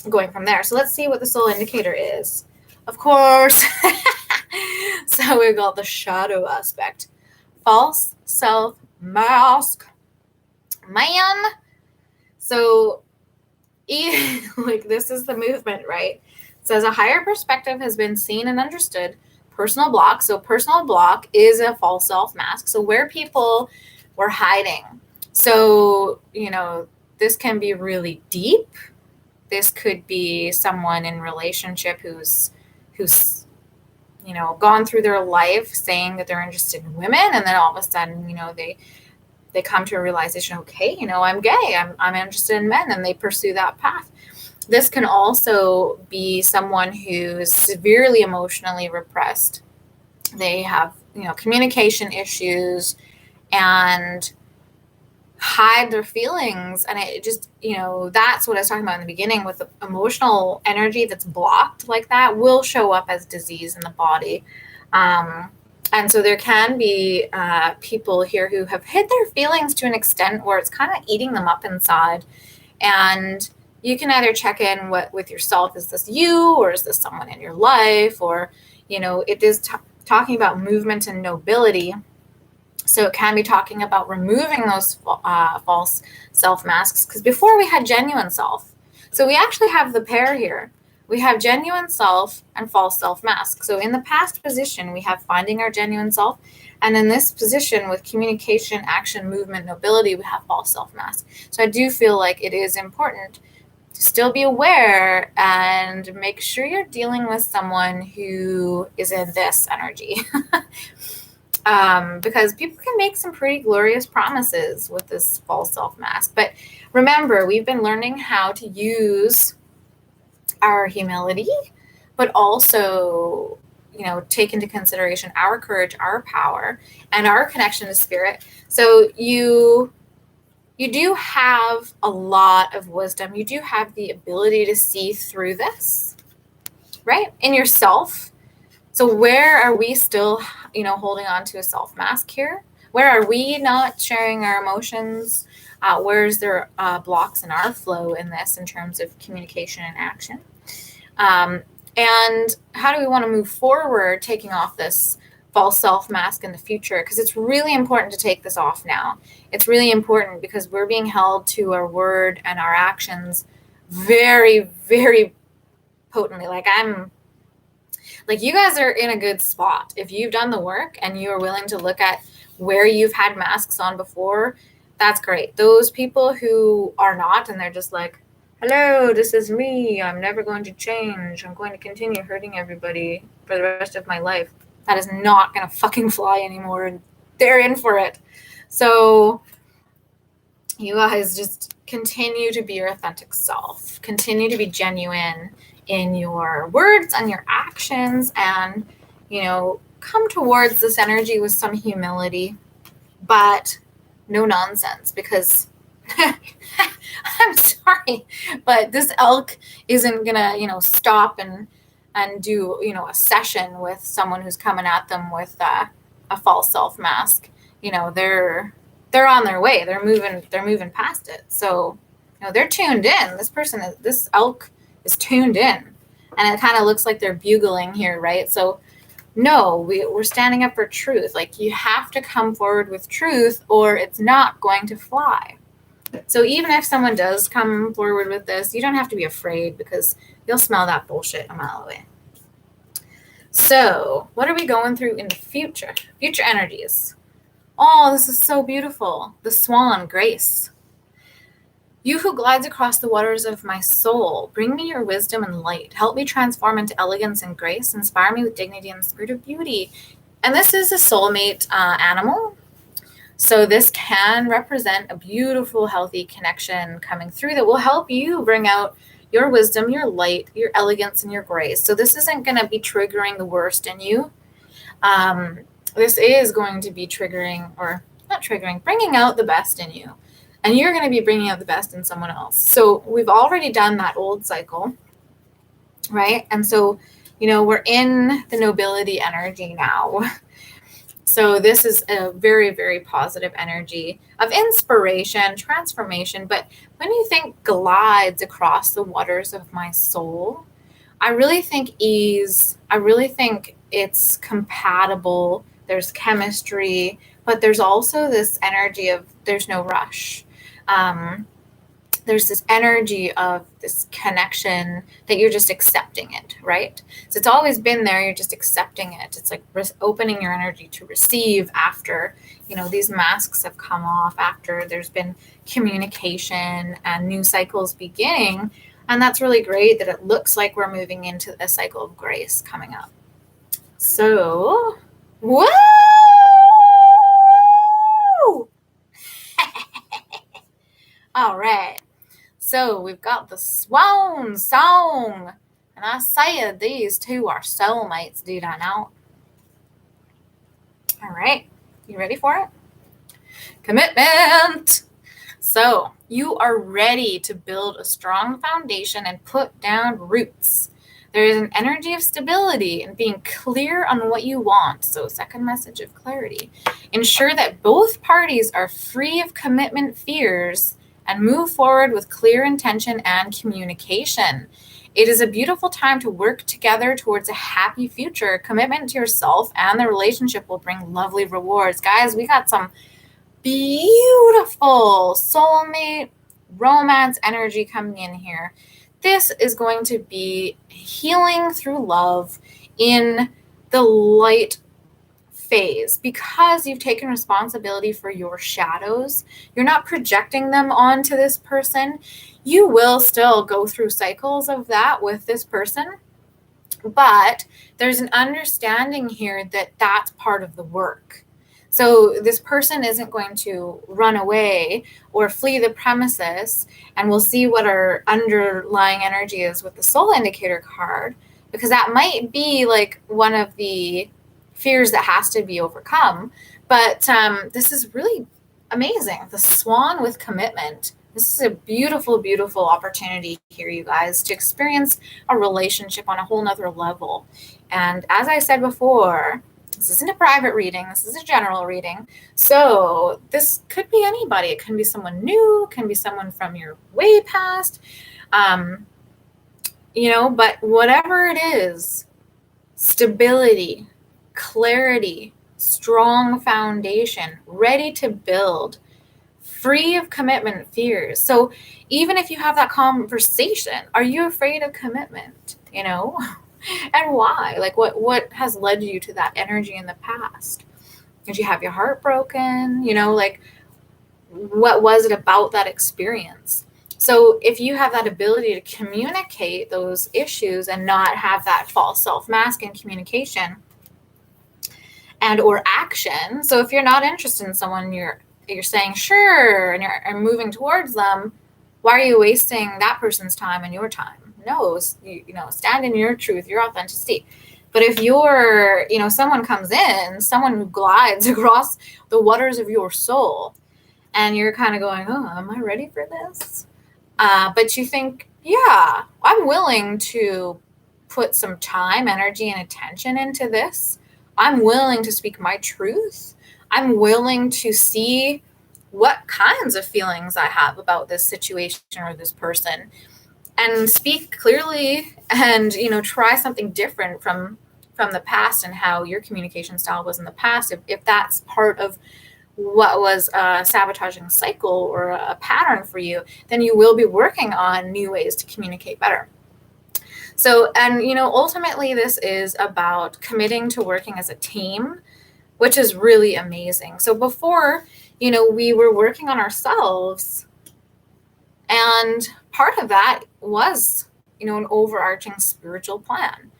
going from there. So let's see what the soul indicator is. Of course. So we got the shadow aspect. False self mask. Man. So like, this is the movement, right? It says a higher perspective has been seen and understood. Personal block. So personal block is a false self mask. So where people were hiding. So, this can be really deep. This could be someone in relationship who's gone through their life saying that they're interested in women, and then all of a sudden, they come to a realization, okay, I'm gay, I'm interested in men, and they pursue that path. This can also be someone who's severely emotionally repressed. They have, communication issues and hide their feelings. And it just, that's what I was talking about in the beginning, with the emotional energy that's blocked like that will show up as disease in the body. And so there can be people here who have hid their feelings to an extent where it's kind of eating them up inside. And you can either check in with yourself. Is this you, or is this someone in your life? Or, it is talking about movement and nobility. So it can be talking about removing those false self masks, because before we had genuine self. So we actually have the pair here. We have genuine self and false self mask. So in the past position, we have finding our genuine self. And in this position with communication, action, movement, nobility, we have false self mask. So I do feel like it is important to still be aware and make sure you're dealing with someone who is in this energy. Because people can make some pretty glorious promises with this false self mask. But remember, we've been learning how to use our humility, but also, take into consideration our courage, our power, and our connection to spirit. So you do have a lot of wisdom. You do have the ability to see through this, right? In yourself. So where are we still, holding on to a self mask here? Where are we not sharing our emotions? Where's there blocks in our flow in this, in terms of communication and action? And how do we want to move forward, taking off this false self mask in the future? Because it's really important to take this off now. It's really important because we're being held to our word and our actions very, very potently. Like, you guys are in a good spot. If you've done the work and you are willing to look at where you've had masks on before, that's great. Those people who are not, and they're just like, hello, this is me. I'm never going to change. I'm going to continue hurting everybody for the rest of my life. That is not going to fucking fly anymore. And they're in for it. So you guys just continue to be your authentic self. Continue to be genuine in your words and your actions, and, come towards this energy with some humility, but no nonsense, because I'm sorry, but this elk isn't gonna, stop and do, a session with someone who's coming at them with a false self mask. They're on their way. They're moving past it. So, they're tuned in. This elk is tuned in, and it kind of looks like they're bugling here, right? So No, we're standing up for truth. Like, you have to come forward with truth or it's not going to fly. So even if someone does come forward with this, you don't have to be afraid because you'll smell that bullshit a mile away. So what are we going through in the future? Future energies. Oh, this is so beautiful. The swan, grace. You who glides across the waters of my soul, bring me your wisdom and light. Help me transform into elegance and grace. Inspire me with dignity and the spirit of beauty. And this is a soulmate animal. So this can represent a beautiful, healthy connection coming through that will help you bring out your wisdom, your light, your elegance, and your grace. So this isn't going to be triggering the worst in you. This is going to be triggering, or not triggering, bringing out the best in you. And you're going to be bringing out the best in someone else. So we've already done that old cycle, right? And so, we're in the nobility energy now. So this is a very, very positive energy of inspiration, transformation. But when you think glides across the waters of my soul, I really think ease. I really think it's compatible. There's chemistry, but there's also this energy of there's no rush. There's this energy of this connection that you're just accepting it, right? So it's always been there. You're just accepting it. It's like opening your energy to receive after, these masks have come off, after there's been communication and new cycles beginning. And that's really great that it looks like we're moving into a cycle of grace coming up. So, whoa! All right. So we've got the swan song. And I say these two are soulmates, dude, I know. All right. You ready for it? Commitment. So you are ready to build a strong foundation and put down roots. There is an energy of stability and being clear on what you want. So second message of clarity. Ensure that both parties are free of commitment fears and move forward with clear intention and communication. It is a beautiful time to work together towards a happy future. Commitment to yourself and the relationship will bring lovely rewards. Guys, we got some beautiful soulmate romance energy coming in here. This is going to be healing through love in the light phase because you've taken responsibility for your shadows. You're not projecting them onto this person. You will still go through cycles of that with this person, but there's an understanding here that that's part of the work. So this person isn't going to run away or flee the premises, and we'll see what our underlying energy is with the soul indicator card, because that might be like one of the fears that has to be overcome. But this is really amazing. The swan with commitment. This is a beautiful, beautiful opportunity here, you guys, to experience a relationship on a whole nother level. And as I said before, this isn't a private reading. This is a general reading. So this could be anybody. It can be someone new. It can be someone from your way past. But whatever it is, stability, clarity, strong foundation, ready to build, free of commitment fears. So even if you have that conversation, are you afraid of commitment? And why? Like what has led you to that energy in the past? Did you have your heart broken? What was it about that experience? So if you have that ability to communicate those issues and not have that false self-mask in communication and or action. So if you're not interested in someone, you're saying sure and you're moving towards them, why are you wasting that person's time and your time? No, stand in your truth, your authenticity. But if you're, someone comes in, someone who glides across the waters of your soul, and you're kind of going, oh, am I ready for this? But you think, yeah, I'm willing to put some time, energy, and attention into this. I'm willing to speak my truth. I'm willing to see what kinds of feelings I have about this situation or this person, and speak clearly and, try something different from from the past and how your communication style was in the past, if that's part of what was a sabotaging cycle or a pattern for you, then you will be working on new ways to communicate better. So, and ultimately this is about committing to working as a team, which is really amazing. So before, we were working on ourselves, and part of that was, an overarching spiritual plan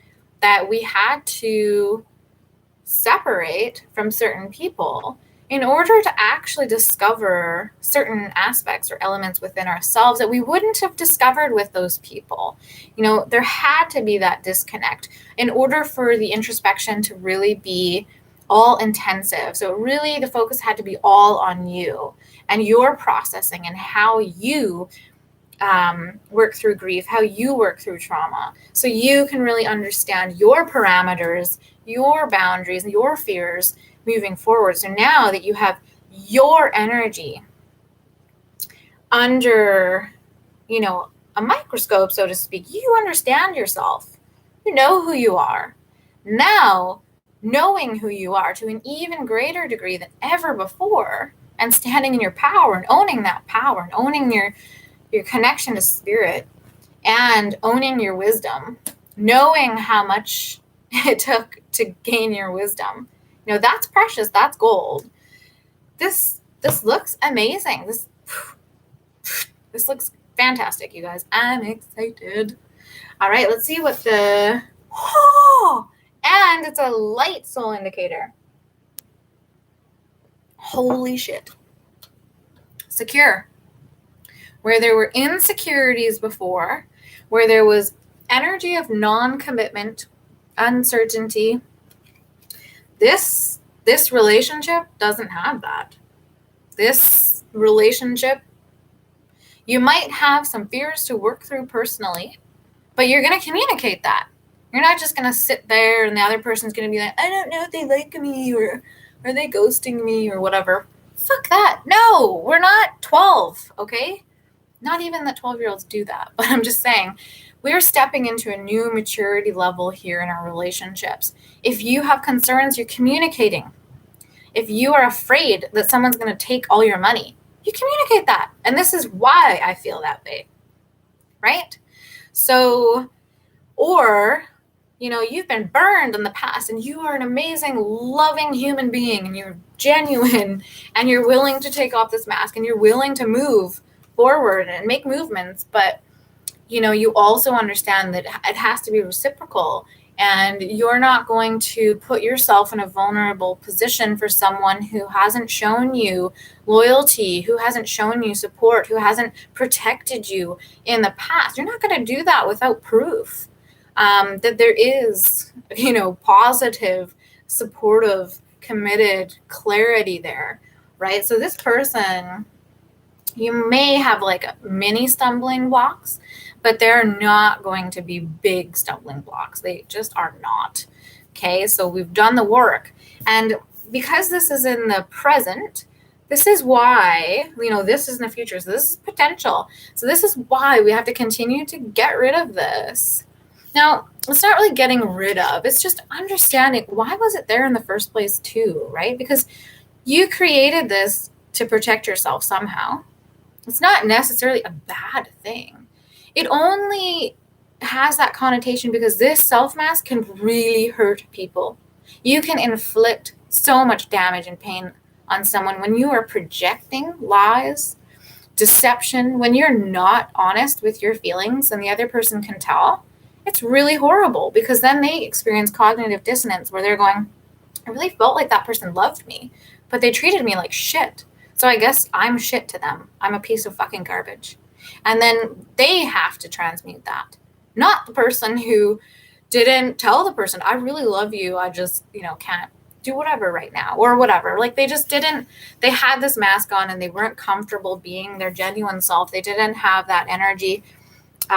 that we had to separate from certain people in order to actually discover certain aspects or elements within ourselves that we wouldn't have discovered with those people. There had to be that disconnect in order for the introspection to really be all intensive. So really the focus had to be all on you and your processing and how you work through grief, how you work through trauma, so you can really understand your parameters, your boundaries, your fears moving forward. So now that you have your energy under, a microscope, so to speak, you understand yourself, you know who you are. Now, knowing who you are to an even greater degree than ever before, and standing in your power and owning that power and owning your connection to spirit and owning your wisdom, knowing how much it took to gain your wisdom. That's precious. That's gold. This looks amazing. This looks fantastic, you guys. I'm excited. All right, let's see what and it's a light soul indicator. Holy shit. Secure. Where there were insecurities before, where there was energy of non-commitment, uncertainty, this relationship doesn't have that. This relationship, you might have some fears to work through personally, but you're going to communicate that. You're not just going to sit there and the other person's going to be like, I don't know if they like me or are they ghosting me or whatever. Fuck that. No, we're not 12, okay? Not even that 12-year-olds do that, but I'm just saying we're stepping into a new maturity level here in our relationships. If you have concerns, you're communicating. If you are afraid that someone's going to take all your money, you communicate that. And this is why I feel that way, right? So, or, you've been burned in the past and you are an amazing, loving human being and you're genuine and you're willing to take off this mask and you're willing to move forward and make movements, but you also understand that it has to be reciprocal, and you're not going to put yourself in a vulnerable position for someone who hasn't shown you loyalty, who hasn't shown you support, who hasn't protected you in the past. You're not going to do that without proof that there is positive, supportive, committed clarity there, right? So this person, you may have like mini stumbling blocks, but they're not going to be big stumbling blocks. They just are not. Okay, so we've done the work. And because this is in the present, this is why, this is in the future. So this is potential. So this is why we have to continue to get rid of this. Now, it's not really getting rid of. It's just understanding why was it there in the first place too, right? Because you created this to protect yourself somehow. It's not necessarily a bad thing. It only has that connotation because this self-mask can really hurt people. You can inflict so much damage and pain on someone when you are projecting lies, deception, when you're not honest with your feelings and the other person can tell. It's really horrible because then they experience cognitive dissonance where they're going, I really felt like that person loved me, but they treated me like shit. So I guess I'm shit to them. I'm a piece of fucking garbage. And then they have to transmute that. Not the person who didn't tell the person, I really love you. I just, can't do whatever right now or whatever. Like they just didn't, they had this mask on and they weren't comfortable being their genuine self. They didn't have that energy.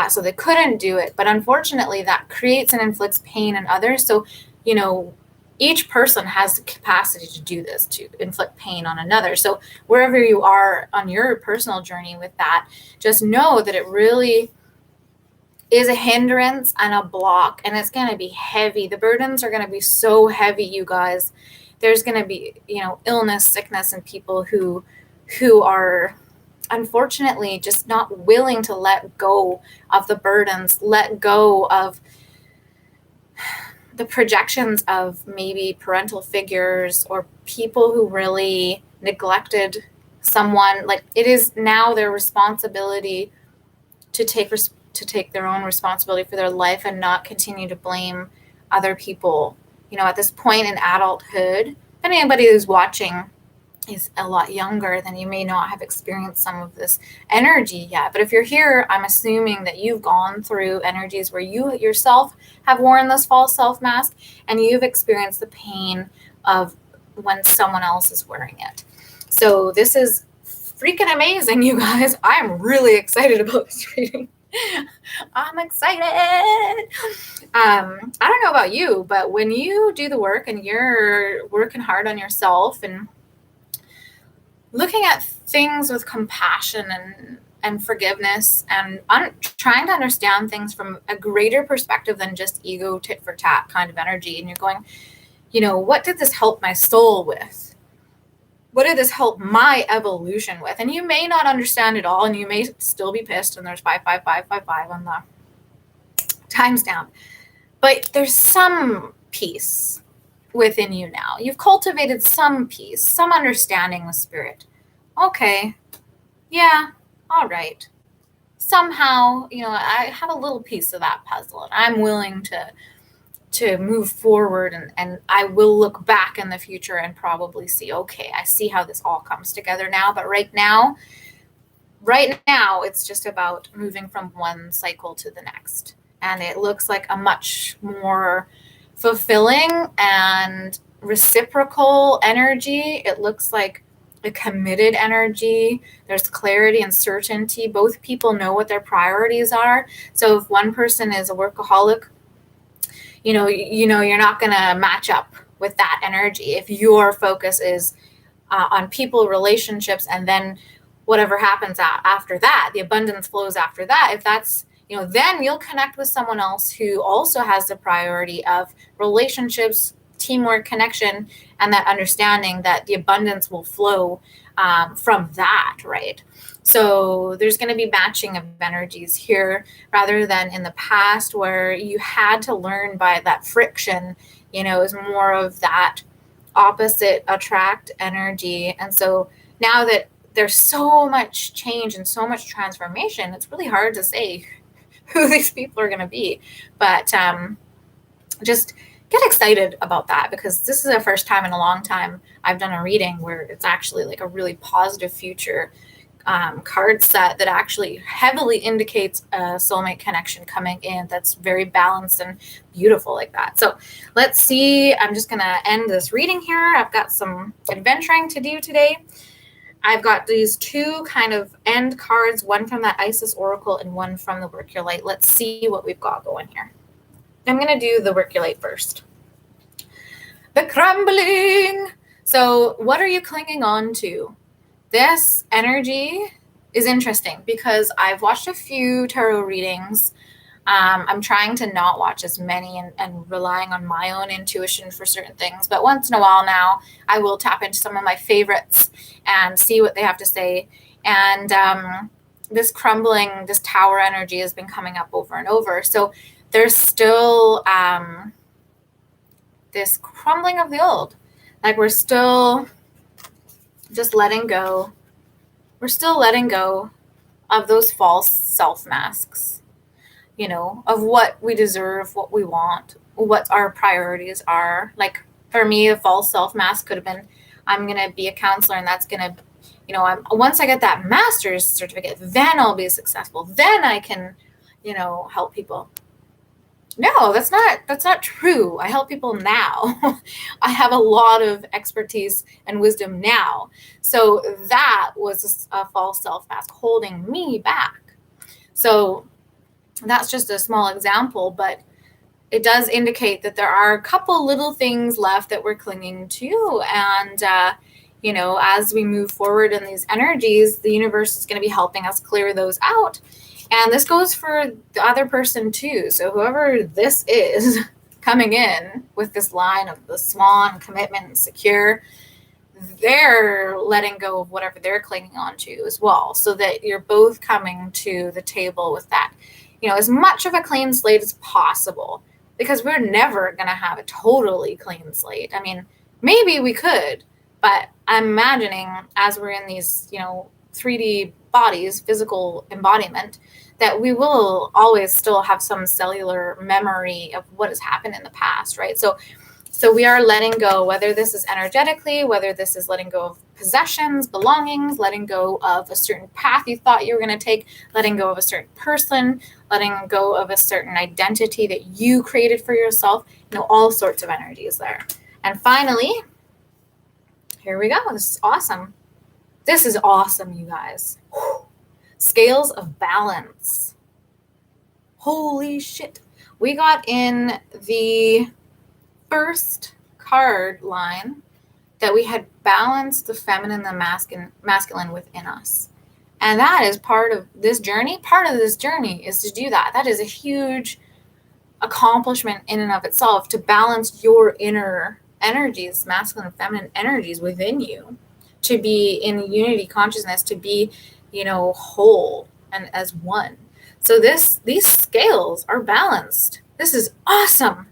So they couldn't do it. But unfortunately, that creates and inflicts pain in others. So, each person has the capacity to do this, to inflict pain on another. So wherever you are on your personal journey with that, just know that it really is a hindrance and a block, and it's going to be heavy. The burdens are going to be so heavy, you guys. There's going to be, illness, sickness, and people who are unfortunately just not willing to let go of the burdens, let go of the projections of maybe parental figures or people who really neglected someone. Like, it is now their responsibility to take their own responsibility for their life and not continue to blame other people. At this point in adulthood, if anybody who's watching is a lot younger, then you may not have experienced some of this energy yet. But if you're here, I'm assuming that you've gone through energies where you yourself have worn this false self mask and you've experienced the pain of when someone else is wearing it. So this is freaking amazing, you guys. I'm really excited about this reading. I'm excited. I don't know about you, but when you do the work and you're working hard on yourself and looking at things with compassion and forgiveness and trying to understand things from a greater perspective than just ego tit for tat kind of energy, and you're going, what did this help my soul with? What did this help my evolution with? And you may not understand it all, and you may still be pissed, and there's 55555 on the timestamp. But there's some peace within you now. You've cultivated some peace, some understanding with spirit. Okay, yeah, all right. Somehow, I have a little piece of that puzzle, and I'm willing to move forward, and I will look back in the future and probably see, okay, I see how this all comes together now. But right now, it's just about moving from one cycle to the next. And it looks like a much more fulfilling and reciprocal energy. It looks like a committed energy. There's clarity and certainty. Both people know what their priorities are. So if one person is a workaholic, you're not going to match up with that energy. If your focus is on people, relationships, and then whatever happens after that, the abundance flows after that. If that's, then you'll connect with someone else who also has the priority of relationships, teamwork, connection, and that understanding that the abundance will flow from that, right? So there's going to be matching of energies here rather than in the past where you had to learn by that friction, is more of that opposite attract energy. And so now that there's so much change and so much transformation, it's really hard to say who these people are going to be. But just get excited about that, because this is the first time in a long time I've done a reading where it's actually like a really positive future card set that actually heavily indicates a soulmate connection coming in that's very balanced and beautiful like that. So let's see. I'm just going to end this reading here. I've got some adventuring to do today. I've got these two kind of end cards, one from that Isis Oracle and one from the Work Your Light. Let's see what we've got going here. I'm going to do the Work Your Light first. The crumbling. So what are you clinging on to? This energy is interesting because I've watched a few tarot readings. I'm trying to not watch as many and relying on my own intuition for certain things. But once in a while now, I will tap into some of my favorites and see what they have to say. And this crumbling, this tower energy has been coming up over and over. So there's still this crumbling of the old. Like, we're still just letting go. We're still letting go of those false self masks, of what we deserve, what we want, what our priorities are. Like, for me, a false self mask could have been, I'm going to be a counselor, and that's going to, once I get that master's certificate, then I'll be successful. Then I can, help people. No, that's not true. I help people now. I have a lot of expertise and wisdom now. So that was a false self-mask holding me back. So that's just a small example, but it does indicate that there are a couple little things left that we're clinging to. And, as we move forward in these energies, the universe is going to be helping us clear those out. And this goes for the other person too. So whoever this is coming in with this line of the swan, commitment, and secure, they're letting go of whatever they're clinging on to as well, so that you're both coming to the table with that, as much of a clean slate as possible, because we're never going to have a totally clean slate. I mean, maybe we could, but I'm imagining as we're in these, 3D bodies, physical embodiment, that we will always still have some cellular memory of what has happened in the past, right? So we are letting go, whether this is energetically, whether this is letting go of possessions, belongings, letting go of a certain path you thought you were going to take, letting go of a certain person, letting go of a certain identity that you created for yourself, all sorts of energies there. And finally, here we go. This is awesome. This is awesome, you guys. Whew. Scales of balance. Holy shit. We got in the first card line that we had balanced the feminine and the masculine within us. And that is part of this journey. Part of this journey is to do that. That is a huge accomplishment in and of itself, to balance your inner energies, masculine and feminine energies within you, to be in unity consciousness, to be, whole and as one. So these scales are balanced. This is awesome.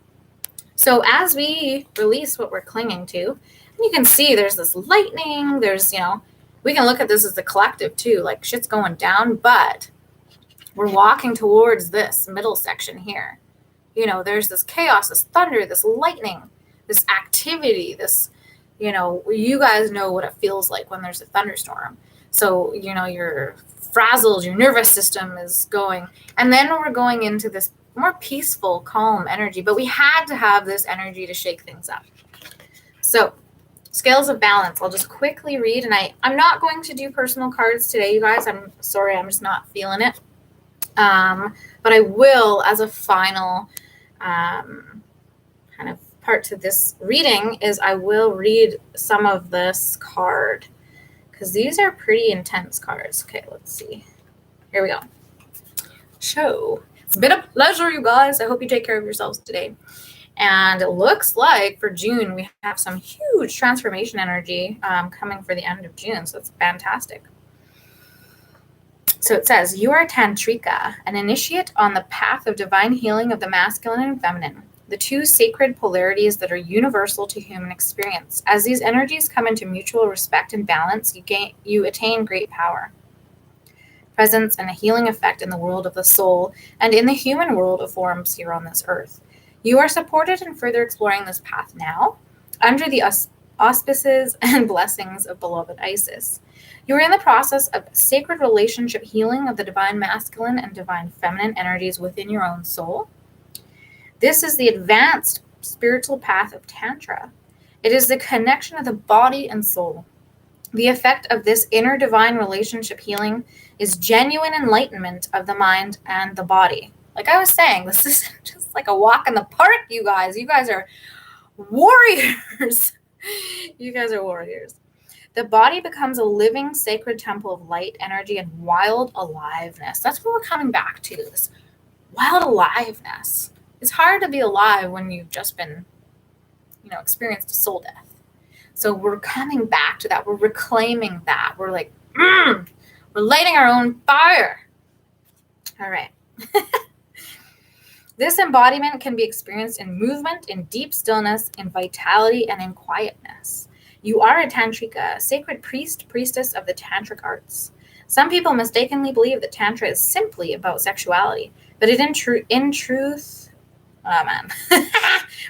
So as we release what we're clinging to, and you can see there's this lightning, there's, we can look at this as a collective too, like shit's going down, but we're walking towards this middle section here. There's this chaos, this thunder, this lightning, this activity, this, you guys know what it feels like when there's a thunderstorm. So, you're frazzled, your nervous system is going, and then we're going into this more peaceful, calm energy, but we had to have this energy to shake things up. So scales of balance, I'll just quickly read, and I'm not going to do personal cards today, you guys. I'm sorry, I'm just not feeling it. But I will, as a final kind of part to this reading, is I will read some of this card, because these are pretty intense cards. Okay, let's see. Here we go. So it's been a pleasure, you guys. I hope you take care of yourselves today. And it looks like for June, we have some huge transformation energy coming for the end of June. So it's fantastic. So it says, you are Tantrika, an initiate on the path of divine healing of the masculine and feminine, the two sacred polarities that are universal to human experience. As these energies come into mutual respect and balance, you attain great power, presence, and a healing effect in the world of the soul and in the human world of forms here on this earth. You are supported in further exploring this path now, under the auspices and blessings of beloved Isis. You are in the process of sacred relationship healing of the divine masculine and divine feminine energies within your own soul. This is the advanced spiritual path of Tantra. It is the connection of the body and soul. The effect of this inner divine relationship healing is genuine enlightenment of the mind and the body. Like I was saying, this is just like a walk in the park, you guys. You guys are warriors. You guys are warriors. The body becomes a living, sacred temple of light, energy, and wild aliveness. That's what we're coming back to, this wild aliveness. It's hard to be alive when you've just been, experienced a soul death. So we're coming back to that. We're reclaiming that. We're like, we're lighting our own fire. All right. This embodiment can be experienced in movement, in deep stillness, in vitality, and in quietness. You are a Tantrika, a sacred priest, priestess of the Tantric arts. Some people mistakenly believe that Tantra is simply about sexuality, but it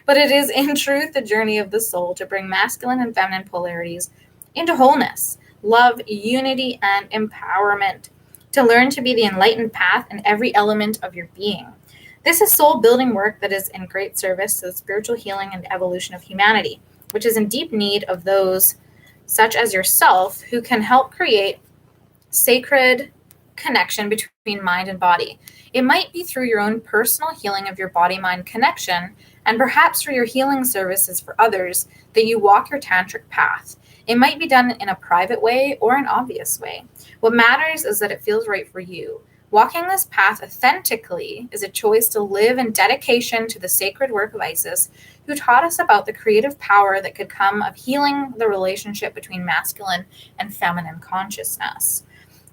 but it is in truth the journey of the soul to bring masculine and feminine polarities into wholeness, love, unity, and empowerment, to learn to be the enlightened path in every element of your being. This is soul-building work that is in great service to the spiritual healing and evolution of humanity, which is in deep need of those such as yourself who can help create sacred connection between mind and body. It might be through your own personal healing of your body-mind connection, and perhaps through your healing services for others, that you walk your tantric path. It might be done in a private way or an obvious way. What matters is that it feels right for you. Walking this path authentically is a choice to live in dedication to the sacred work of Isis, who taught us about the creative power that could come of healing the relationship between masculine and feminine consciousness.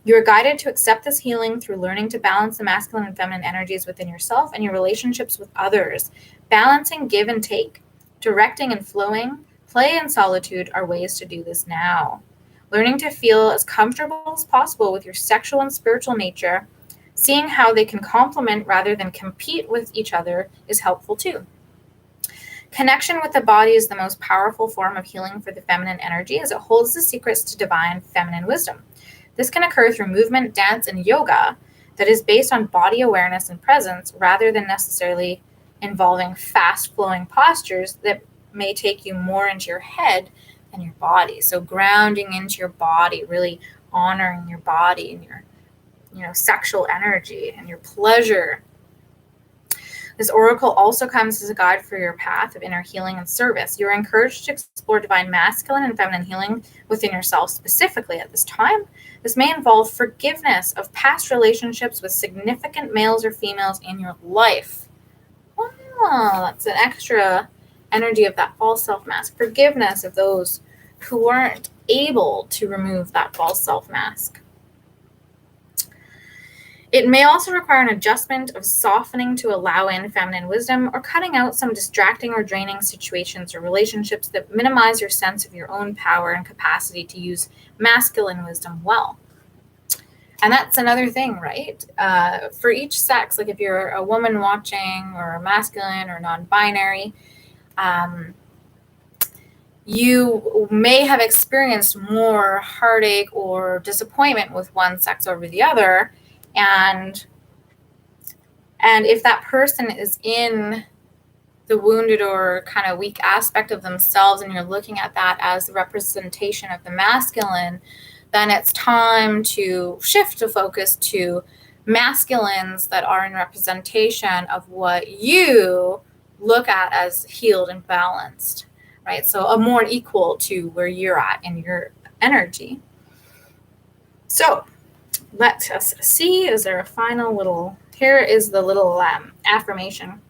You are guided to accept this healing through learning to balance the masculine and feminine energies within yourself and your relationships with others. Balancing give and take, directing and flowing, play and solitude are ways to do this now. Learning to feel as comfortable as possible with your sexual and spiritual nature, seeing how they can complement rather than compete with each other is helpful too. Connection with the body is the most powerful form of healing for the feminine energy, as it holds the secrets to divine feminine wisdom. This can occur through movement, dance, and yoga that is based on body awareness and presence rather than necessarily involving fast-flowing postures that may take you more into your head than your body. So grounding into your body, really honoring your body and your sexual energy and your pleasure. This oracle also comes as a guide for your path of inner healing and service. You're encouraged to explore divine masculine and feminine healing within yourself specifically at this time. This may involve forgiveness of past relationships with significant males or females in your life. Wow, that's an extra energy of that false self-mask. Forgiveness of those who weren't able to remove that false self-mask. It may also require an adjustment of softening to allow in feminine wisdom, or cutting out some distracting or draining situations or relationships that minimize your sense of your own power and capacity to use masculine wisdom well. And that's another thing, right? For each sex, like if you're a woman watching or a masculine or non-binary, you may have experienced more heartache or disappointment with one sex over the other. And if that person is in the wounded or kind of weak aspect of themselves, and you're looking at that as the representation of the masculine, then it's time to shift the focus to masculines that are in representation of what you look at as healed and balanced, right? So a more equal to where you're at in your energy. So let us see, is there a final little, here is the little affirmation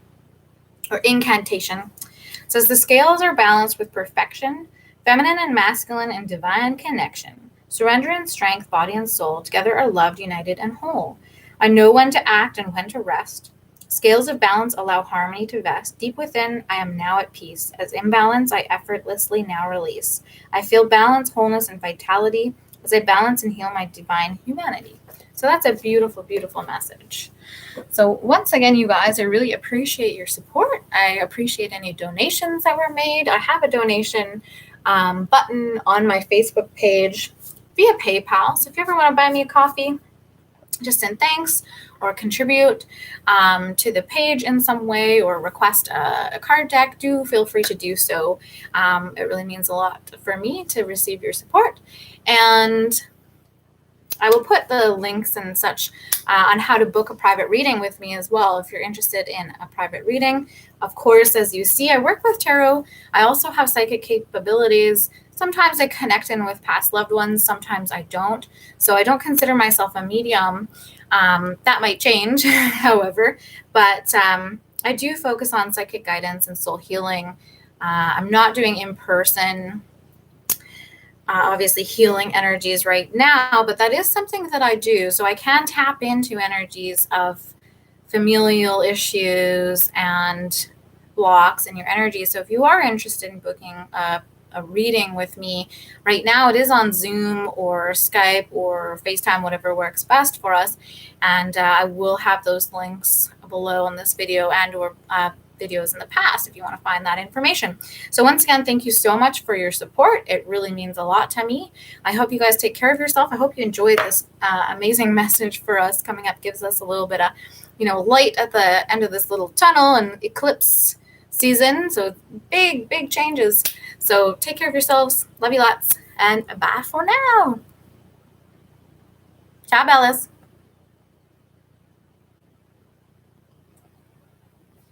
or incantation. It says, the scales are balanced with perfection, feminine and masculine and divine connection. Surrender and strength, body and soul, together are loved, united, and whole. I know when to act and when to rest. Scales of balance allow harmony to vest. Deep within, I am now at peace. As imbalance, I effortlessly now release. I feel balance, wholeness, and vitality as I balance and heal my divine humanity. So that's a beautiful, beautiful message. So once again, you guys, I really appreciate your support. I appreciate any donations that were made. I have a donation button on my Facebook page via PayPal. So if you ever want to buy me a coffee, just send thanks or contribute to the page in some way, or request a card deck, do feel free to do so. It really means a lot for me to receive your support. And I will put the links and such on how to book a private reading with me as well, if you're interested in a private reading. Of course, as you see, I work with tarot. I also have psychic capabilities. Sometimes I connect in with past loved ones. Sometimes I don't. So I don't consider myself a medium. That might change, however. But I do focus on psychic guidance and soul healing. I'm not doing in-person obviously healing energies right now, but that is something that I do. So I can tap into energies of familial issues and blocks in your energy. So if you are interested in booking a reading with me right now, it is on Zoom or Skype or FaceTime, whatever works best for us. And I will have those links below on this video and or videos in the past if you want to find that information. So once again, thank you so much for your support. It really means a lot to me. I hope you guys take care of yourself. I hope you enjoyed this amazing message for us coming up. Gives us a little bit of, light at the end of this little tunnel and eclipse season. So big changes. So take care of yourselves. Love you lots. And bye for now. Ciao, Bellas.